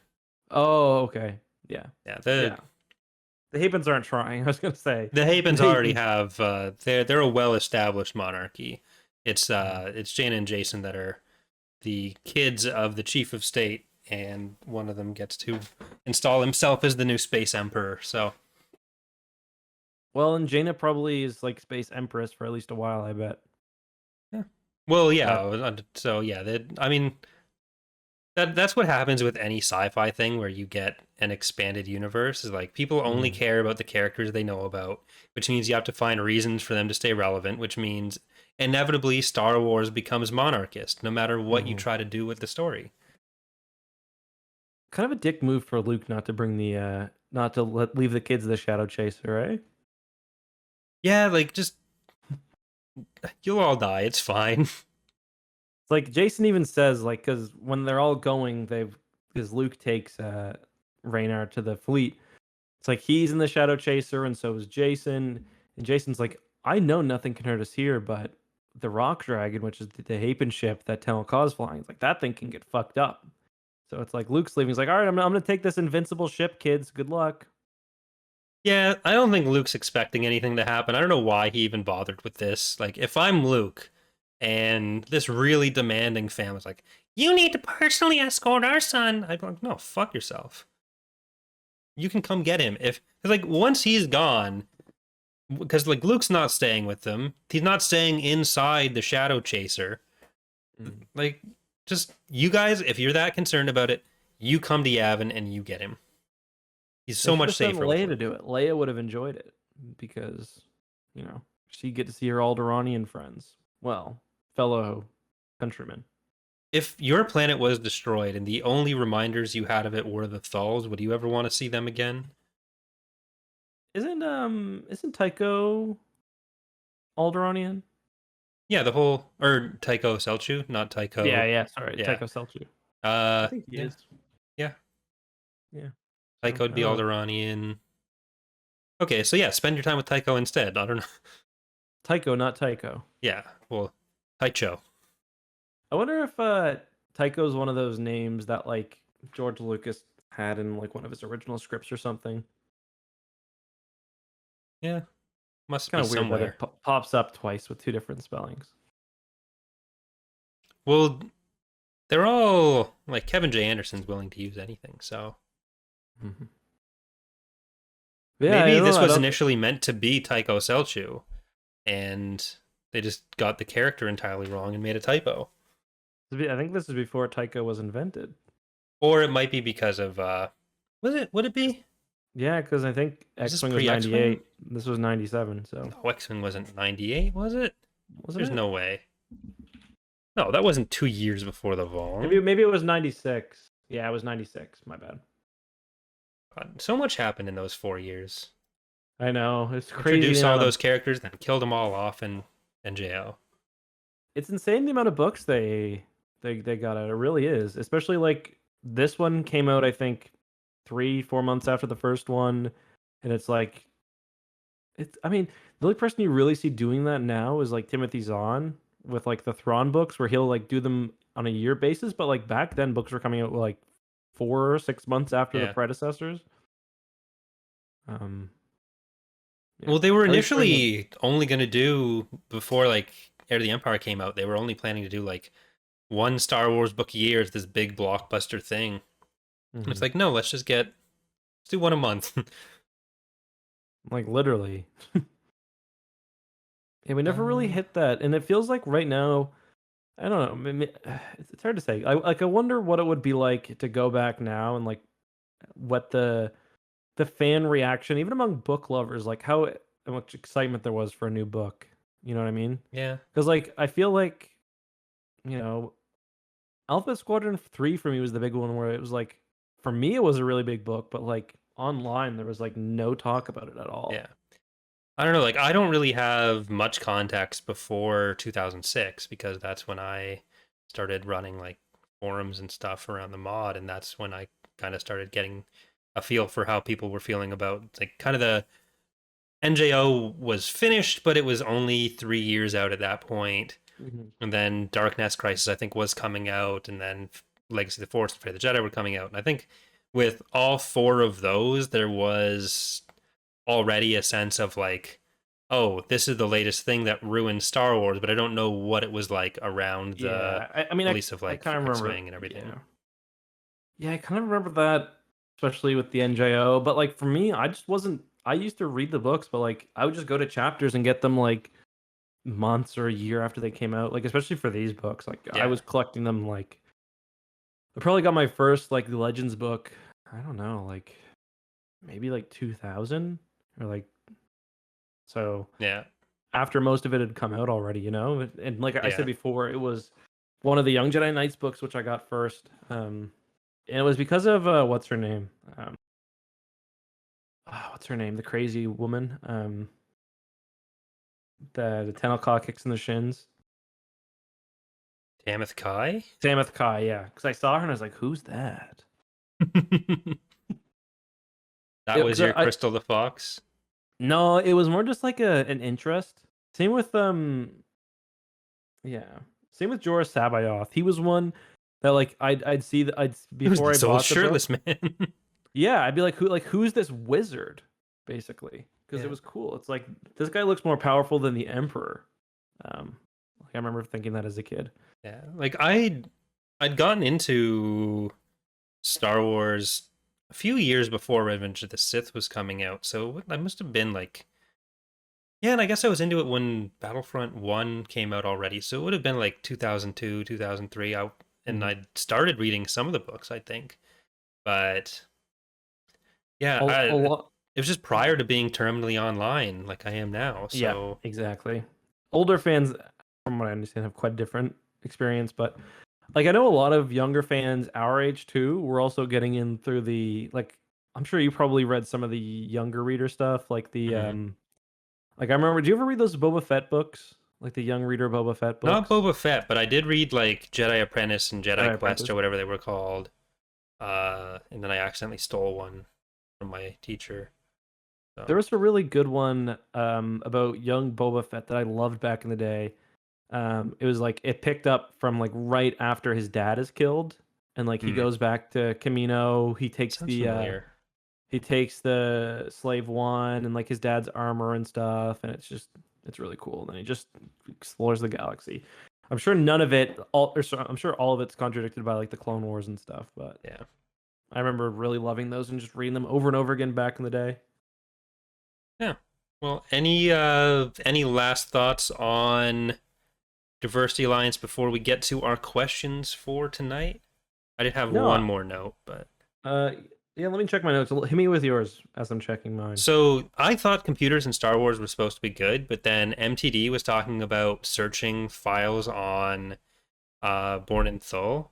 Oh, okay. Yeah. Yeah, Yeah. The Hapens aren't trying. I was gonna say the Hapens the already Hapens. have they're a well established monarchy. Mhm. It's Jaina and Jason that are the kids of the chief of state, and one of them gets to install himself as the new space emperor. So Well, and Jaina probably is like Space Empress for at least a while, I bet. yeah, well, yeah. That So yeah, I mean that's what happens with any sci-fi thing where you get an expanded universe. Is like people only mhm. care about the characters they know about, which means you have to find reasons for them to stay relevant. Which means inevitably Star Wars becomes monarchist, no matter what you Mhm. try to do with the story. Kind of a dick move for Luke not to bring the not to leave the kids the Shadow Chaser, right? Yeah, like just you'll all die. It's fine. It's like Jason even says, like, because when they're all going, because Luke takes Raynar to the fleet. It's like he's in the Shadow Chaser, and so is Jason. And Jason's like, I know nothing can hurt us here, but the Rock Dragon, which is the Hapen ship that Tenel Ka's flying, it's like that thing can get fucked up. So it's like Luke's leaving. He's like, all right, I'm gonna take this invincible ship, kids. Good luck. Yeah, I don't think Luke's expecting anything to happen. I don't know why he even bothered with this. Like, if I'm Luke and this really demanding family's like, you need to personally escort our son, I'd be like, no, fuck yourself. You can come get him. If, cause like, once he's gone, because like Luke's not staying with them, he's not staying inside the Shadow Chaser. Mm. Like, just, you guys, if you're that concerned about it, you come to Yavin and you get him. He's They so should much have sent safer with Leia to Luke. do it. Leia would have enjoyed it because, she'd get to see her Alderaanian friends. Well, fellow countrymen. If your planet was destroyed and the only reminders you had of it were the Thals, would you ever want to see them again? Isn't Tycho Alderaanian? Yeah, the whole or Tycho Selchu, not Yeah, Tycho. yeah. Sorry, Yeah. Tycho Selchu. I Uh think he yeah. is. Yeah. Yeah. So Tycho would I be don't know. Alderanian. Okay, so yeah, spend your time with Tycho instead. I don't know. Tycho, not Tycho. Yeah. Well, Tycho. I wonder if Tycho's one of those names that like George Lucas had in like one of his original scripts or something. Yeah. It's Must kind be of weird that somewhere. it pops up twice with two different spellings. Well, they're all like Kevin J. Anderson's willing to use anything, so Mhm. Yeah, I maybe don't this know. I was don't. initially meant to be Tycho Selchu, and they just got the character entirely wrong and made a typo. I think this is before Tycho was invented. Or it might be because of was it would it be? Yeah, because I think Was this X-wing was pre X-Wing? 98. This was 97. So No, X-Wing wasn't 98, was it? wasn't There's it? no way. No, that wasn't 2 years before the Vong. Maybe it was 96. Yeah, it was 96. My bad. God, so much happened in those 4 years. I know it's crazy the Introduce all amount of. those characters, then killed them all off in NJO. It's insane the amount of books they got out. It really is. Especially like this one came out, I think 3-4 months after the first one, and it's like it's. I mean, the only person you really see doing that now is like Timothy Zahn with like the Thrawn books, where he'll like do them on a year basis. But like back then, books were coming out like 4 or 6 months after the Yeah. predecessors. Um, yeah, Well, they were at least during the. initially only going to do before like Heir to the Empire came out. They were only planning to do like one Star Wars book a year as this big blockbuster thing. And it's Mhm. like, no, let's do one a month. Like literally. Yeah, we never really uh, hit that, and it feels like right now, I don't know. It's hard to say. I wonder what it would be like to go back now and like what the fan reaction, even among book lovers, like how much excitement there was for a new book. You know what I mean? yeah. Because like I feel like you know, Alpha Squadron 3 for me was the big one where it was like for me it was a really big book, but like online there was like no talk about it at Yeah. all. I don't know, like I don't really have much context before 2006 because that's when I started running like forums and stuff around the mod, and that's when I kind of started getting a feel for how people were feeling about like kind of the NJO was finished, but it was only 3 years out at that point. Mhm. And then Dark Nest Crisis, I think, was coming out, and then Legacy of the Force and Fate of the Jedi were coming out. And I think with all four of those, there was already a sense of like, oh, this is the latest thing that ruined Star Wars, but I don't know what it was like around the Yeah, I mean, release of I like kind of remember. X-Wing and everything. Yeah, yeah, I kind of remember that, especially with the NJO. But like for me, I just wasn't. I used to read the books, but like I would just go to chapters and get them like months or a year after they came out. Like especially for these books, like I Yeah. was collecting them. Like I probably got my first like Legends book. I don't know, like maybe like 2000 or like so Yeah. after most of it had come out already, you know. And like I said Yeah. before, it was one of the Young Jedi Knights books which I got first. And it was because of what's her name? What's her name? The crazy woman. The 10 o'clock kicks in the shins. Tamith Kai? Sameth Kai, yeah. Because I saw her and I was like, "Who's that?" That was Because your I Crystal the Fox? no, it was more just like an interest. Same with yeah. Same with Jorah Sabayoth. He was one that like I'd see that I'd Who's before I this old bought the book. shirtless man? Yeah, I'd be like who's this wizard? Basically, because it Yeah. was cool. It's like this guy looks more powerful than the Emperor. Like I remember thinking that as a kid. Yeah. Like I'd gotten into Star Wars a few years before Revenge of the Sith was coming out. So I must have been like, yeah, and I guess I was into it when Battlefront 1 came out already. So it would have been like 2002, 2003. And Mhm. I'd started reading some of the books, I think. But yeah, A lot. it was just prior to being terminally online like I am now. Yeah, So exactly. Older fans, from what I understand, have quite a different experience, but like I know a lot of younger fans our age too. We're also getting in through the like. I'm sure you probably read some of the younger reader stuff, like the mhm. like I remember. Do you ever read those Boba Fett books, like the young reader Boba Fett Not books? Boba Fett, but I did read like Jedi Apprentice and Jedi Jedi Quest Apprentice. or whatever they were called. And then I accidentally stole one from my teacher. There So was a really good one about young Boba Fett that I loved back in the day. It was like it picked up from like right after his dad is killed, and like he hmm, goes back to Camino. sounds familiar. He takes the slave one and like his dad's armor and stuff, and it's really cool. And then he just explores the galaxy. I'm sure none of it all or I'm sure all of it's contradicted by like the Clone Wars and stuff, but Yeah. I remember really loving those and just reading them over and over again back in the day. Yeah. Well, any last thoughts on Diversity Alliance before we get to our questions for tonight? I did have one No, more note, but uh, yeah. Let me check my notes. Hit me with yours as I'm checking mine. so I thought computers in Star Wars were supposed to be good, but then MTD was talking about searching files on Born in Thul,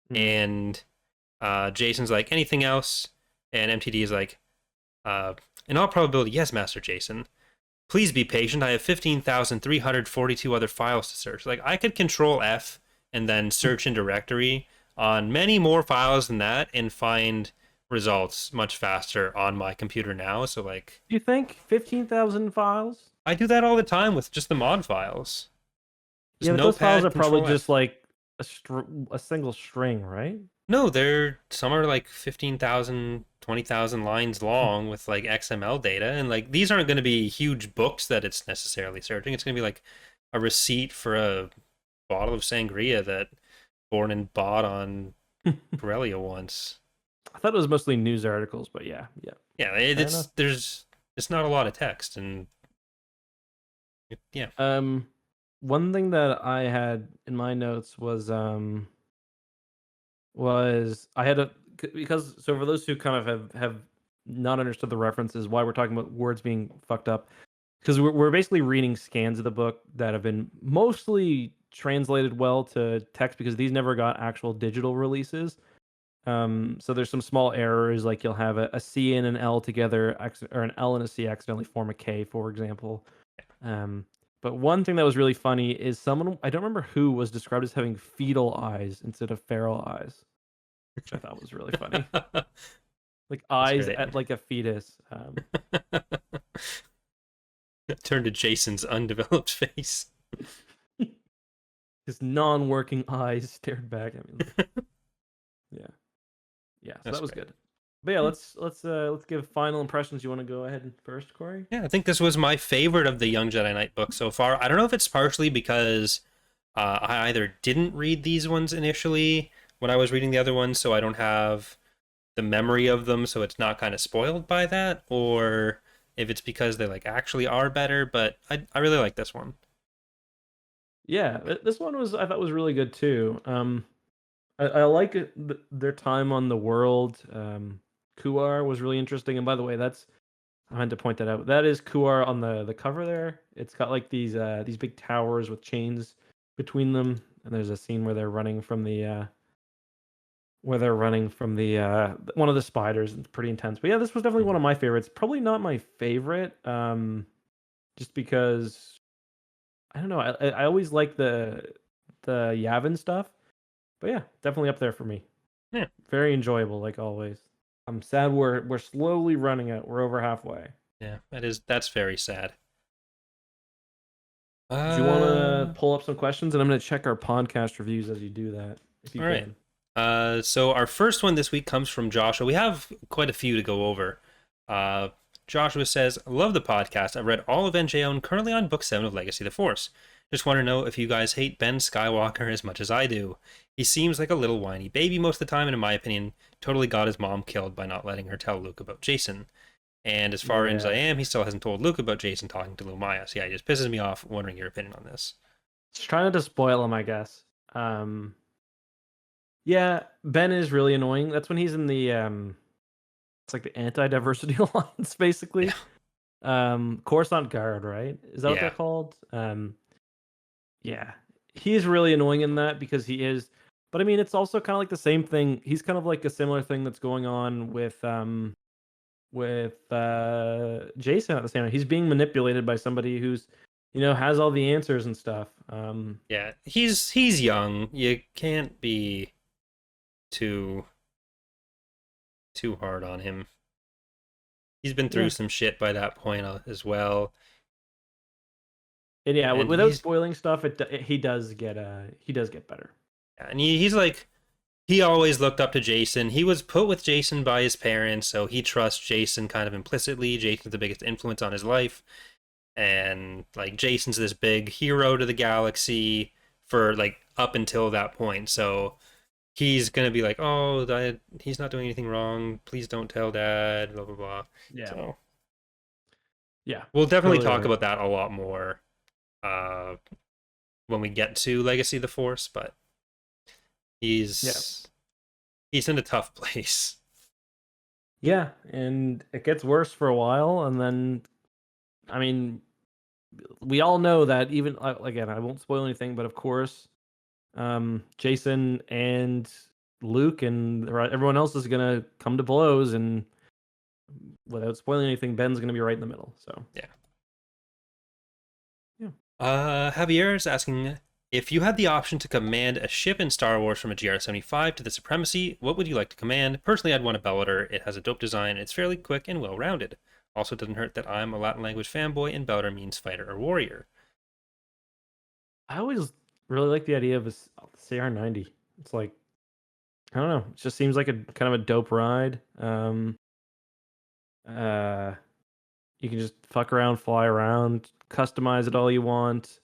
Hmm. and Jason's like, anything else? And MTD is like, uh, in all probability, yes, Master Jason. Please be patient. I have 15,342 other files to search. Like, I could control F and then search in directory on many more files than that and find results much faster on my computer now. So, like, Do you think 15,000 files? I do that all the time with just the mod files. Just Yeah, but those files notepad, are probably control just F. like a single string, right? No, they're some are like 15,000, 20,000 lines long with like XML data. And like these aren't going to be huge books that it's necessarily searching. It's going to be like a receipt for a bottle of sangria that Born and bought on I Corellia once. thought it was mostly news articles, but yeah, yeah, Yeah, fair enough. it's not a lot of text. And yeah. Um, one thing that I had in my notes was I had a because so for those who kind of have not understood the references, why we're talking about words being fucked up, because we're basically reading scans of the book that have been mostly translated well to text because these never got actual digital releases. So there's some small errors, like you'll have a C and an L together, or an L and a C accidentally form a K, for example. Um, but one thing that was really funny is someone, I don't remember who, was described as having fetal eyes instead of feral eyes, which I thought was really funny. Like That's eyes great. at like a fetus. Turn to Jason's undeveloped face. His non-working eyes stared back at me. Yeah, yeah. So That's that was great. good. But yeah, let's give final impressions. You want to go ahead first, Corey? Yeah, I think this was my favorite of the Young Jedi Knight books so far. I don't know if it's partially because I either didn't read these ones initially when I was reading the other ones, so I don't have the memory of them, so it's not kind of spoiled by that, or if it's because they like actually are better. But I really like this one. Yeah, this one was, I thought, was really good too. I like it, their time on the world. Kuar was really interesting, and by the way, that's, I meant to point that out. That is Kuar on the cover there. It's got like these big towers with chains between them, and there's a scene where they're running from the one of the spiders. It's pretty intense. But yeah, this was definitely one of my favorites. Probably not my favorite, just because I don't know. I always like the Yavin stuff. But yeah, definitely up there for me. Yeah, Very enjoyable, like always. I'm sad we're slowly running out. We're over halfway. yeah, that's very sad. Do you want to Uh, pull up some questions, and I'm going to check our podcast reviews as you do that, if you all right. can. So our first one this week comes from Joshua. We have quite a few to go over. Uh, Joshua says, "Love the podcast. I've read all of NJO and currently on book 7 of Legacy of the Force. Just want to know if you guys hate Ben Skywalker as much as I do. He seems like a little whiny baby most of the time, and in my opinion, totally got his mom killed by not letting her tell Luke about Jason. And as far as I Yeah, am, he still hasn't told Luke about Jason talking to Lumaya. So yeah, it just pisses me off wondering your opinion on this." just trying not to spoil him, I guess. Yeah, Ben is really annoying. That's when he's in the it's like the anti-diversity alliance, Yeah. basically. Coruscant Guard, right? Is that what they're Yeah. called? Yeah, he's really annoying in that because he is. But I mean, it's also kind of like the same thing. He's kind of like a similar thing that's going on with Jason at the same time. He's being manipulated by somebody who's, has all the answers and stuff. Yeah. He's young. You can't be too too hard on him. He's been through Yeah, some shit by that point as well. and yeah, And without he's spoiling stuff, he does get better. he's like he always looked up to Jason. He was put with Jason by his parents, so he trusts Jason kind of implicitly. Jason's the biggest influence on his life. And like Jason's this big hero to the galaxy for like up until that point. So he's gonna be like, "Oh, he's not doing anything wrong. Please don't tell Dad." Blah blah blah. Yeah, So yeah, we'll definitely totally talk right. about that a lot more uh, when we get to Legacy of the Force. But Yeah, he's he's in a tough place. yeah, and it gets worse for a while, and then, I mean, we all know that, even again, I won't spoil anything, but of course, Jason and Luke and everyone else is gonna come to blows, and without spoiling anything, Ben's gonna be right in the middle. So Yeah. yeah, Javier is asking if you had the option to command a ship in Star Wars from a GR-75 to the Supremacy, what would you like to command? Personally, I'd want a Bellator. It has a dope design. It's fairly quick and well-rounded. Also, it doesn't hurt that I'm a Latin language fanboy, and Bellator means fighter or warrior. I always really like the idea of a CR90. It's like, I don't know, it just seems like a kind of a dope ride. Uh, you can just fuck around, fly around, customize it all you want.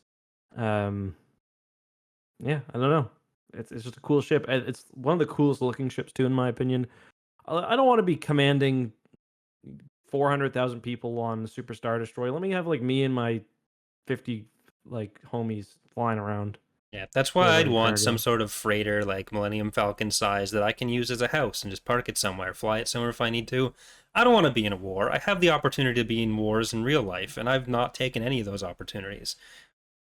Um, yeah, I don't know. It's just a cool ship. It's one of the coolest looking ships too, in my opinion. I don't want to be commanding 400,000 people on the Super Star Destroyer. Let me have like me and my 50 like homies flying around, Yeah, that's why I'd delivering want some cargo. sort of freighter like Millennium Falcon size that I can use as a house and just park it somewhere, fly it somewhere if I need to. I don't want to be in a war. I have the opportunity to be in wars in real life, and I've not taken any of those opportunities.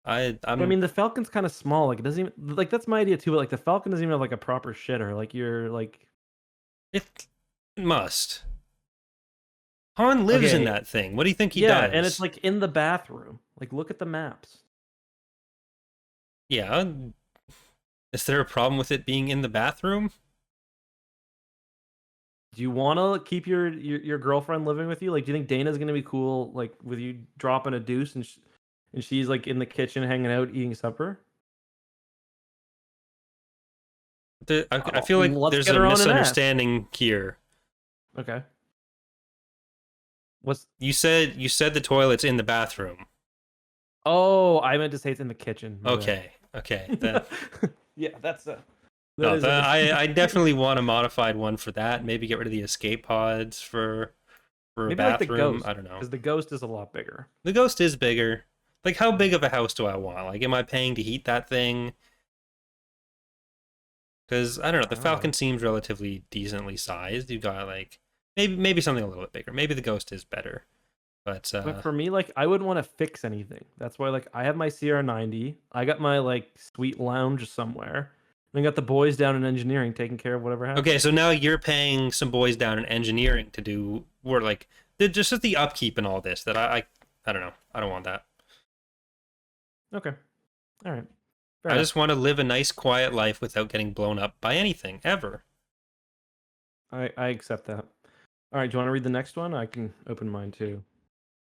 But I I'm mean, the Falcon's kind of small. Like it doesn't even, like, that's my idea too. But like the Falcon doesn't even have like a proper shitter. Like you're like It must. Han lives in Okay, that thing. What do you think he yeah, and it's does? like in the bathroom. Like, look at the maps. Yeah. Is there a problem with it being in the bathroom? Do you want to keep your girlfriend living with you? Like, do you think Dana's gonna be cool, like, with you dropping a deuce and she's like in the kitchen hanging out eating supper? I Oh, feel like let's there's get a her on and ask. misunderstanding here. Okay. What's You said the toilet's in the bathroom. Oh, I meant to say it's in the kitchen. My bad. Okay. That Yeah, that no, is a that, good. I definitely want a modified one for that. Maybe get rid of the escape pods for a Maybe like the bathroom. ghost, I don't know. because the ghost is a lot bigger. The ghost is bigger. Like, how big of a house do I want? Like, am I paying to heat that thing? Because I don't know. I The don't know. Falcon seems relatively decently sized. You got like maybe something a little bit bigger. Maybe the ghost is better. But But for me, like, I wouldn't want to fix anything. That's why, like, I have my CR90. I got my like sweet lounge somewhere. And I got the boys down in engineering taking care of whatever okay, happens. so now you're paying some boys down in engineering to do work, like just the upkeep and all this. That I don't know. I don't want that. Okay. All right. Fair I enough. just want to live a nice, quiet life without getting blown up by anything ever. I accept that. All right. Do you want to read the next one? I can open mine too.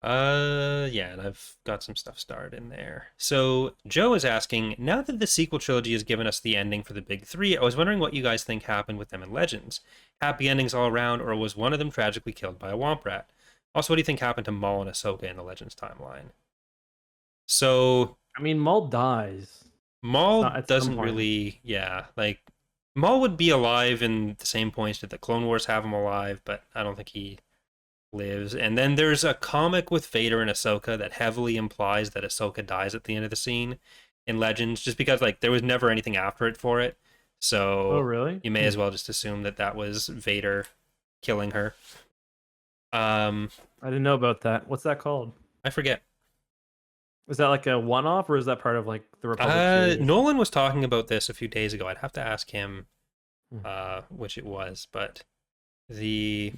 Yeah, and I've got some stuff starred in there. So Joe is asking, now that the sequel trilogy has given us the ending for the big three, I was wondering what you guys think happened with them in Legends. Happy endings all around, or was one of them tragically killed by a womp rat? Also, what do you think happened to Maul and Ahsoka in the Legends timeline? So I mean, Maul dies. It's not Maul at some doesn't point. really, yeah, like Maul would be alive in the same points that the Clone Wars have him alive, but I don't think he lives. And then there's a comic with Vader and Ahsoka that heavily implies that Ahsoka dies at the end of the scene in Legends, just because like there was never anything after it for it. Oh, So really? you may as well just assume that that was Vader killing her. Um, I didn't know about that. What's that called? I forget. Is that like a one-off, or is that part of like the Republic series? Nolan was talking about this a few days ago. I'd have to ask him Hmm. which it was, but the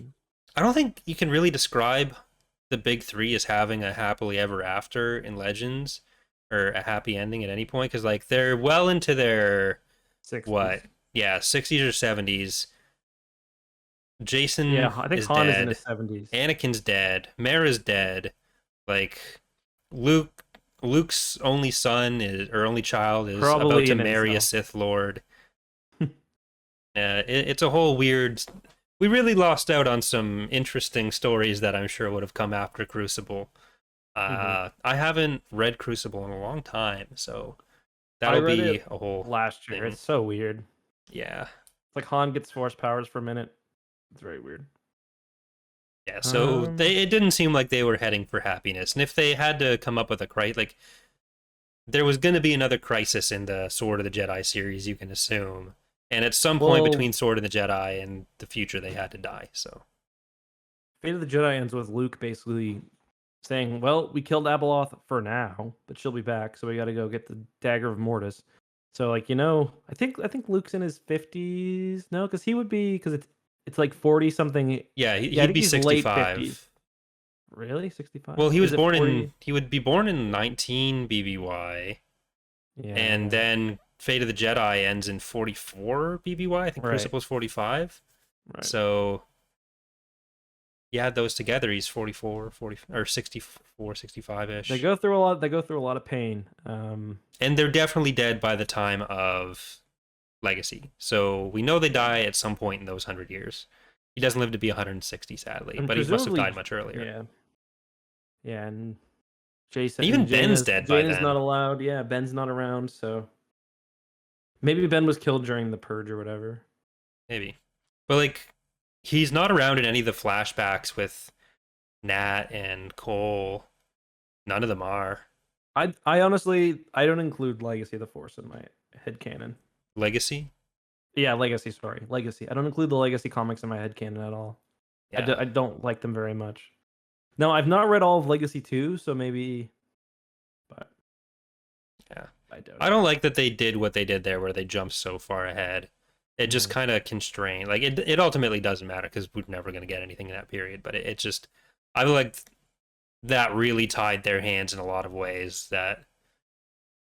I don't think you can really describe the big three as having a happily ever after in Legends or a happy ending at any point because like they're well into their 60s. what, yeah, 60s or 70s. Yeah, Jason I think is Han is in his dead, 70s. Anakin's dead, Mara's dead, like Luke's only son is or only child is about Probably to an marry a incel. Sith Lord. It's a whole weird. We really lost out on some interesting stories that I'm sure would have come after Crucible. Hmm. I haven't read Crucible in a long time, so I that'll read be it a whole last year. thing. It's so weird. Yeah, It's like Han gets force powers for a minute. It's very weird. yeah. So Um, it didn't seem like they were heading for happiness, and if they had to come up with a crisis, like there was going to be another crisis in the Sword of the Jedi series, you can assume, and at some point well, between Sword of the Jedi and the future, they had to die. So Fate of the Jedi ends with Luke basically saying, "Well, we killed Abeloth for now, but she'll be back, so we got to go get the dagger of Mortis." So, like, I think Luke's in his 50s. No, because he would be because it's like 40 something. yeah, Yeah, I he'd think be he's late 50s. 65. Really, 65? Well, he was Is it born 40? in he would be born in 19 BBY, Yeah, and yeah. then Fate of the Jedi ends in 44 BBY. I think Right, Crucible's 45. right. So you add those together, he's 44, 40 or 64, They 65-ish. go through a lot. They go through a lot of pain. And they're definitely dead by the time of Legacy. So we know they die at some point in those 100 years. He doesn't live to be 160, sadly, and but he must have presumably, died much earlier. yeah, yeah, and Jason Even and Ben's Jaina's dead by Jaina's not then. allowed. Yeah, Ben's not around, so maybe Ben was killed during the purge or whatever. Maybe. But like he's not around in any of the flashbacks with Nat and Cole. None of them are. I honestly I don't include Legacy of the Force in my head canon. Legacy? Yeah, Legacy. Sorry, Legacy. I don't include the Legacy comics in my head canon at all. Yeah. I don't like them very much. No, I've not read all of Legacy 2, so maybe, but Yeah. I doubt I it. don't like that they did what they did there where they jumped so far ahead. It just kind of constrained. Like it ultimately doesn't matter because we're never going to get anything in that period. But it just, I feel like that really tied their hands in a lot of ways that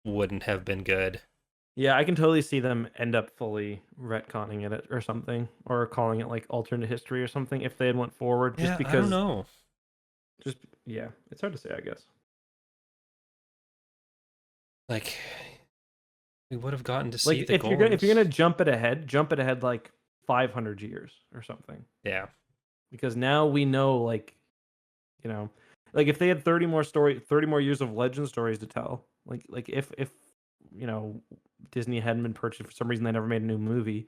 wouldn't have been good. Yeah, I can totally see them end up fully retconning it or something, or calling it like alternate history or something if they had went forward. Just Yeah, I don't because, know. just yeah, it's hard to say, I guess. Like we would have gotten to see Like the if you're gonna Gorns. jump it ahead like 500 years or something, Yeah. because now we know, like, you know, like if they had 30 more years of legend stories to tell, like if you know Disney hadn't been purchased for some reason, they never made a new movie,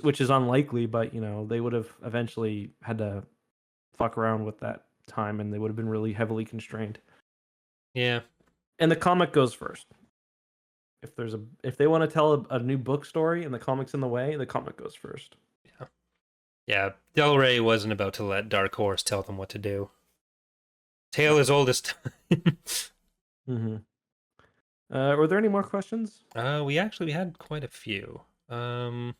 which is unlikely, but you know they would have eventually had to fuck around with that time, and they would have been really heavily constrained. Yeah. And the comic goes first. If they want to tell a new book story and the comic's in the way, the comic goes first. Yeah. Yeah. Del Rey wasn't about to let Dark Horse tell them what to do. Tale as old as time. Mm-hmm. Were there any more questions? We actually had quite a few. Um,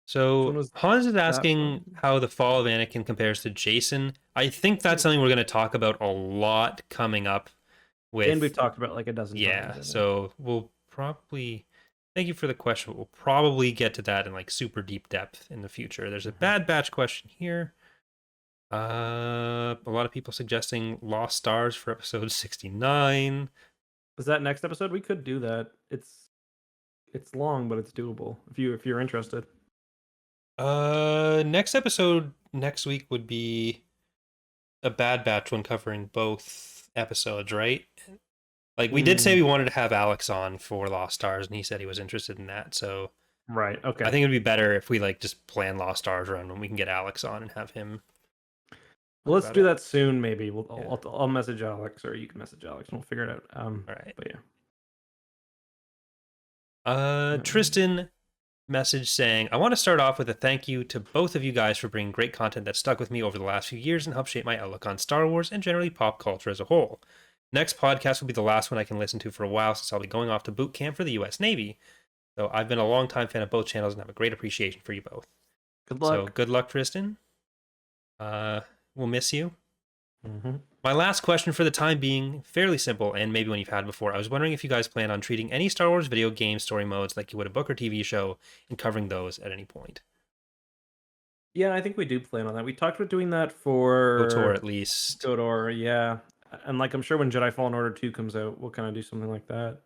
Which one so was Hans is that asking one? how the fall of Anakin compares to Jason. I think that's something we're going to talk about a lot coming up And we've with, talked about like a dozen times, yeah. I think. So we'll probably, thank you for the question. We'll probably get to that in like super deep depth in the future. There's a Mm-hmm. Bad Batch question here. A lot of people suggesting Lost Stars for episode 69. Is that next episode? We could do that. It's long, but it's doable if you're interested. Next episode next week would be a Bad Batch one covering both episodes, right? Like we did say we wanted to have Alex on for Lost Stars, and he said he was interested in that. So Right. I Okay. think it'd be better if we like just plan Lost Stars around when we can get Alex on and have him Well, talk let's about do it. that soon. Maybe Yeah. I'll message Alex, or you can message Alex, and we'll figure it out. All right. But yeah. Tristan message saying, I want to start off with a thank you to both of you guys for bringing great content that stuck with me over the last few years and helped shape my outlook on Star Wars and generally pop culture as a whole. Next podcast will be the last one I can listen to for a while since I'll be going off to boot camp for the US Navy. So I've been a long-time fan of both channels and have a great appreciation for you both. Good So luck. good luck, Tristan. We'll miss you. Mm-hmm. My last question for the time being, fairly simple, and maybe one you've had before. I was wondering if you guys plan on treating any Star Wars video game story modes like you would a book or TV show and covering those at any point. Yeah, I think we do plan on that. We talked about doing that KOTOR for at least. Godor, yeah. And like I'm sure when Jedi Fallen Order 2 comes out, we'll kind of do something like that.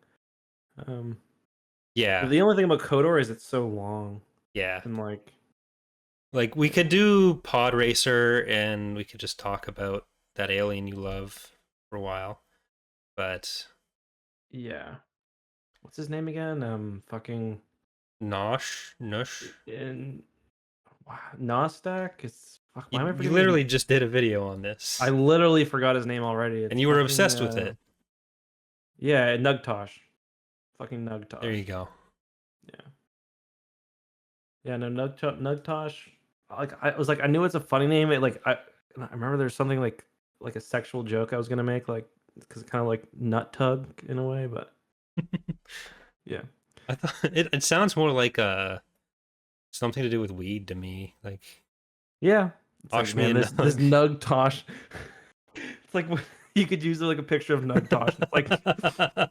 Yeah, The only thing about Kodor is it's so long. yeah. And Like we could do Pod Racer and we could just talk about that alien you love for a while. But yeah. What's his name again? Fucking Nush. in Nostak? It's fuck, why am I You forgetting his literally name? just did a video on I this. literally forgot his name already. And It's you were fucking obsessed with it. yeah, Nugtosh. Fucking There Nugtosh. you go. Yeah. Yeah, no, Nugtosh. Like I was like, I knew it's a funny name. I remember there's something like a sexual joke I was gonna make, like because kind of like nut tug in a way, but yeah, I thought it sounds more like something to do with weed to me. Like yeah. It's like, Osh me man, a this nug. Nugtosh. It's like you could use it like a picture of Nugtosh. It's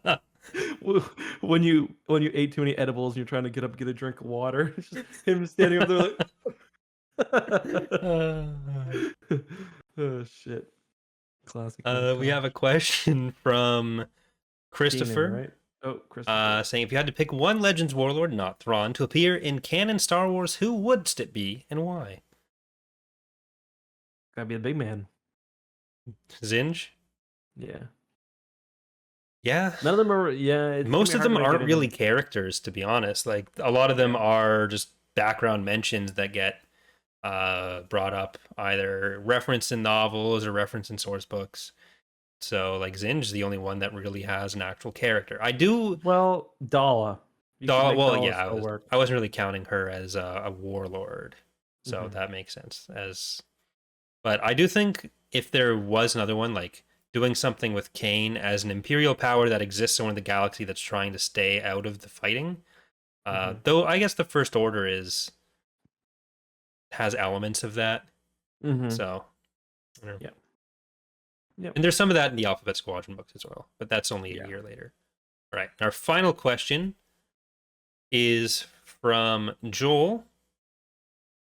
like when you ate too many edibles and you're trying to get a drink of water. It's just him standing up there like, oh shit, classic We have Nugtosh. a question from Keenan, Christopher, right? Oh, Christopher. saying if you had to pick one Legends warlord, not Thrawn, to appear in canon Star Wars, who would it be and why? Gotta be a big man. Zinj? Yeah. Yeah. None of them are. Yeah, it's gonna Most be of hard them to make aren't any of really them. characters, to be honest. Like a lot of them Yeah. are just background mentions that get brought up, either referenced in novels or referenced in source books. So like Zinj is the only one that really has an actual character. I do. Well, Dala. You could make Well, Dala yeah, still work. I wasn't really counting her as a warlord, so Hmm. that makes sense. But I do think if there was another one, like doing something with Kane as an imperial power that exists in the galaxy that's trying to stay out of the fighting. Though I guess the First Order has elements of that. So, yeah. Yep. And there's some of that in the Alphabet Squadron books as well, but that's only a year later. All right. Our final question is from Joel.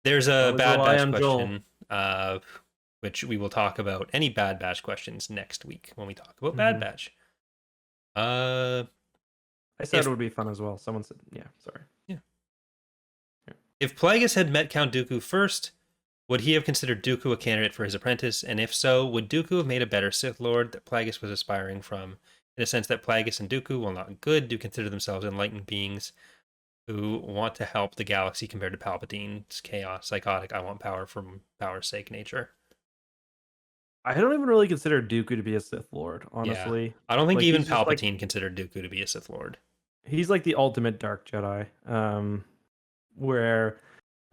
There's a Bad Batch question, which we will talk about any Bad Batch questions next week when we talk about Bad Batch. I said it would be fun as well. Someone said, sorry. Yeah. If Plagueis had met Count Dooku first, would he have considered Dooku a candidate for his apprentice? And if so, would Dooku have made a better Sith Lord that Plagueis was aspiring from? In a sense that Plagueis and Dooku, while not good, do consider themselves enlightened beings who want to help the galaxy compared to Palpatine's chaos, psychotic, I want power from power's sake nature. I don't even really consider Dooku to be a Sith Lord, honestly. Yeah. I don't think even Palpatine considered Dooku to be a Sith Lord. He's like the ultimate Dark Jedi, where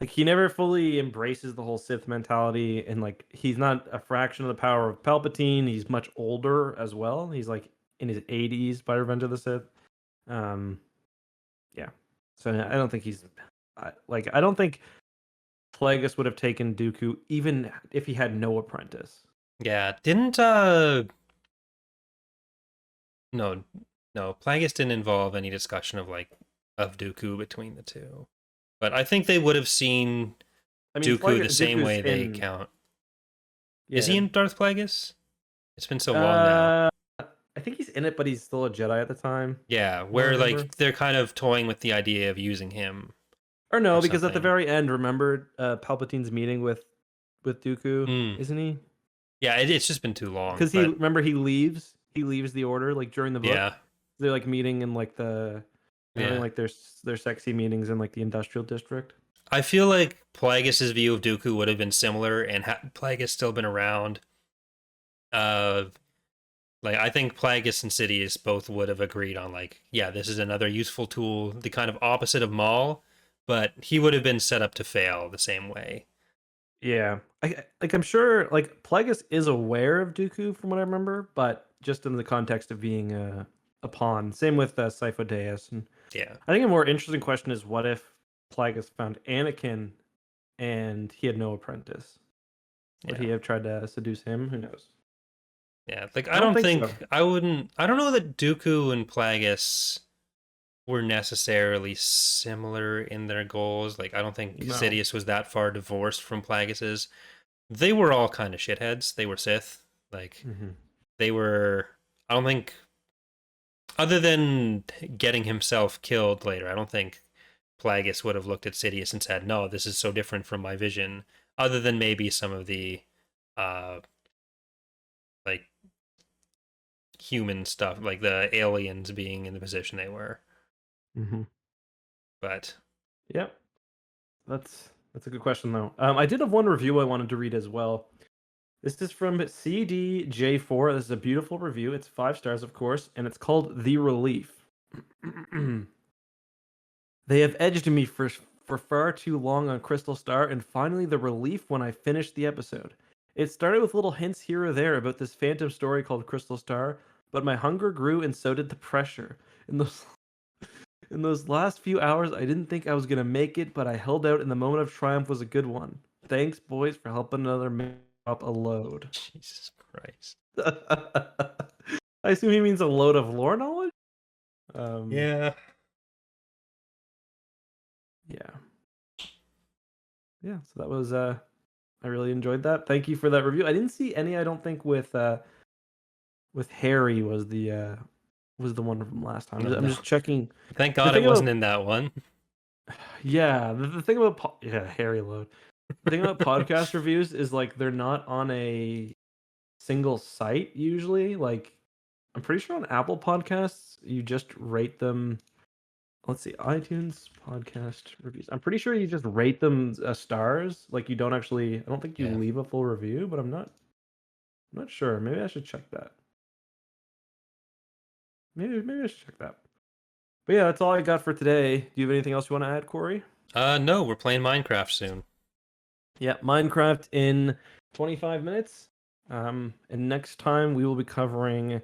like he never fully embraces the whole Sith mentality, and like he's not a fraction of the power of Palpatine. He's much older as well. He's like in his 80s by Revenge of the Sith. Yeah. So I don't think I don't think Plagueis would have taken Dooku even if he had no apprentice. Yeah, didn't No, Plagueis didn't involve any discussion of Dooku between the two. But I think they would have seen Dooku the same way they count. Yeah. Is he in Darth Plagueis? It's been so long now. I think he's in it, but he's still a Jedi at the time. Yeah, where like they're kind of toying with the idea of using him. Or no, because at the very end, remember Palpatine's meeting with Dooku, isn't he? Yeah, it's just been too long. Because he leaves the Order like during the book. Yeah, they're like meeting in like like their sexy meetings in like the industrial district. I feel like Plagueis' view of Dooku would have been similar, and had Plagueis still been around. Like I think Plagueis and Sidious both would have agreed on this is another useful tool, the kind of opposite of Maul, but he would have been set up to fail the same way. Yeah, I'm sure like Plagueis is aware of Dooku from what I remember, but just in the context of being a pawn. Same with Sifo Dyas. And yeah, I think a more interesting question is what if Plagueis found Anakin and he had no apprentice? Would he have tried to seduce him? Who knows? Yeah, like I don't think so. I don't know that Dooku and Plagueis were necessarily similar in their goals. Like I don't think Sidious was that far divorced from Plagueis's. They were all kind of shitheads. They were Sith. Like they were. I don't think, other than getting himself killed later, I don't think Plagueis would have looked at Sidious and said, "No, this is so different from my vision." Other than maybe some of the, like human stuff, like the aliens being in the position they were. But yep, that's a good question though. I did have one review I wanted to read as well. This is from CDJ4. This is a beautiful review. It's 5 stars, of course, and it's called The Relief. They have edged me for far too long on Crystal Star, and finally the relief when I finished the episode. It started with little hints here or there about this phantom story called Crystal Star, but my hunger grew and so did the pressure. In those last few hours, I didn't think I was going to make it, but I held out, and the moment of triumph was a good one. Thanks, boys, for helping another man up a load. Jesus Christ. I assume he means a load of lore knowledge? Yeah. Yeah, so that was I really enjoyed that. Thank you for that review. I didn't see any, I don't think, with Harry was the one from last time. I'm just checking. Thank God it wasn't in that one. Yeah, the thing about Harry load. The thing about podcast reviews is like they're not on a single site usually. Like I'm pretty sure on Apple Podcasts you just rate them. Let's see, iTunes podcast reviews. I'm pretty sure you just rate them stars. Like you don't actually. I don't think you leave a full review, but I'm not sure. Maybe I should check that. Maybe I should check that. But yeah, that's all I got for today. Do you have anything else you want to add, Corey? No, we're playing Minecraft soon. Yeah, Minecraft in 25 minutes. And next time we will be covering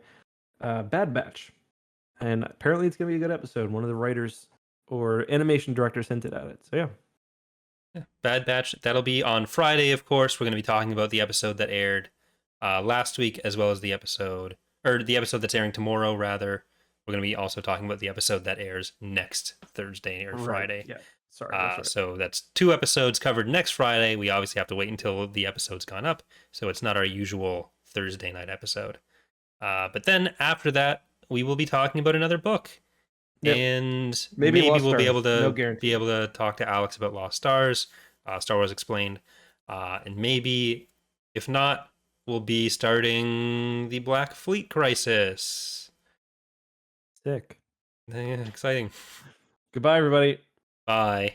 Bad Batch. And apparently it's going to be a good episode. One of the writers or animation directors hinted at it. So, yeah. Bad Batch, that'll be on Friday, of course. We're going to be talking about the episode that aired last week, as well as the episode that's airing tomorrow, rather. We're going to be also talking about the episode that airs next Thursday or Friday. Yeah. Sorry. That's right. So that's 2 episodes covered next Friday. We obviously have to wait until the episode's gone up, so it's not our usual Thursday night episode. But then after that, we will be talking about another book. Yep. And maybe we'll be able to talk to Alex about Lost Stars, Star Wars Explained, and maybe if not, we'll be starting the Black Fleet Crisis. Sick. Yeah, exciting. Goodbye, everybody. Bye.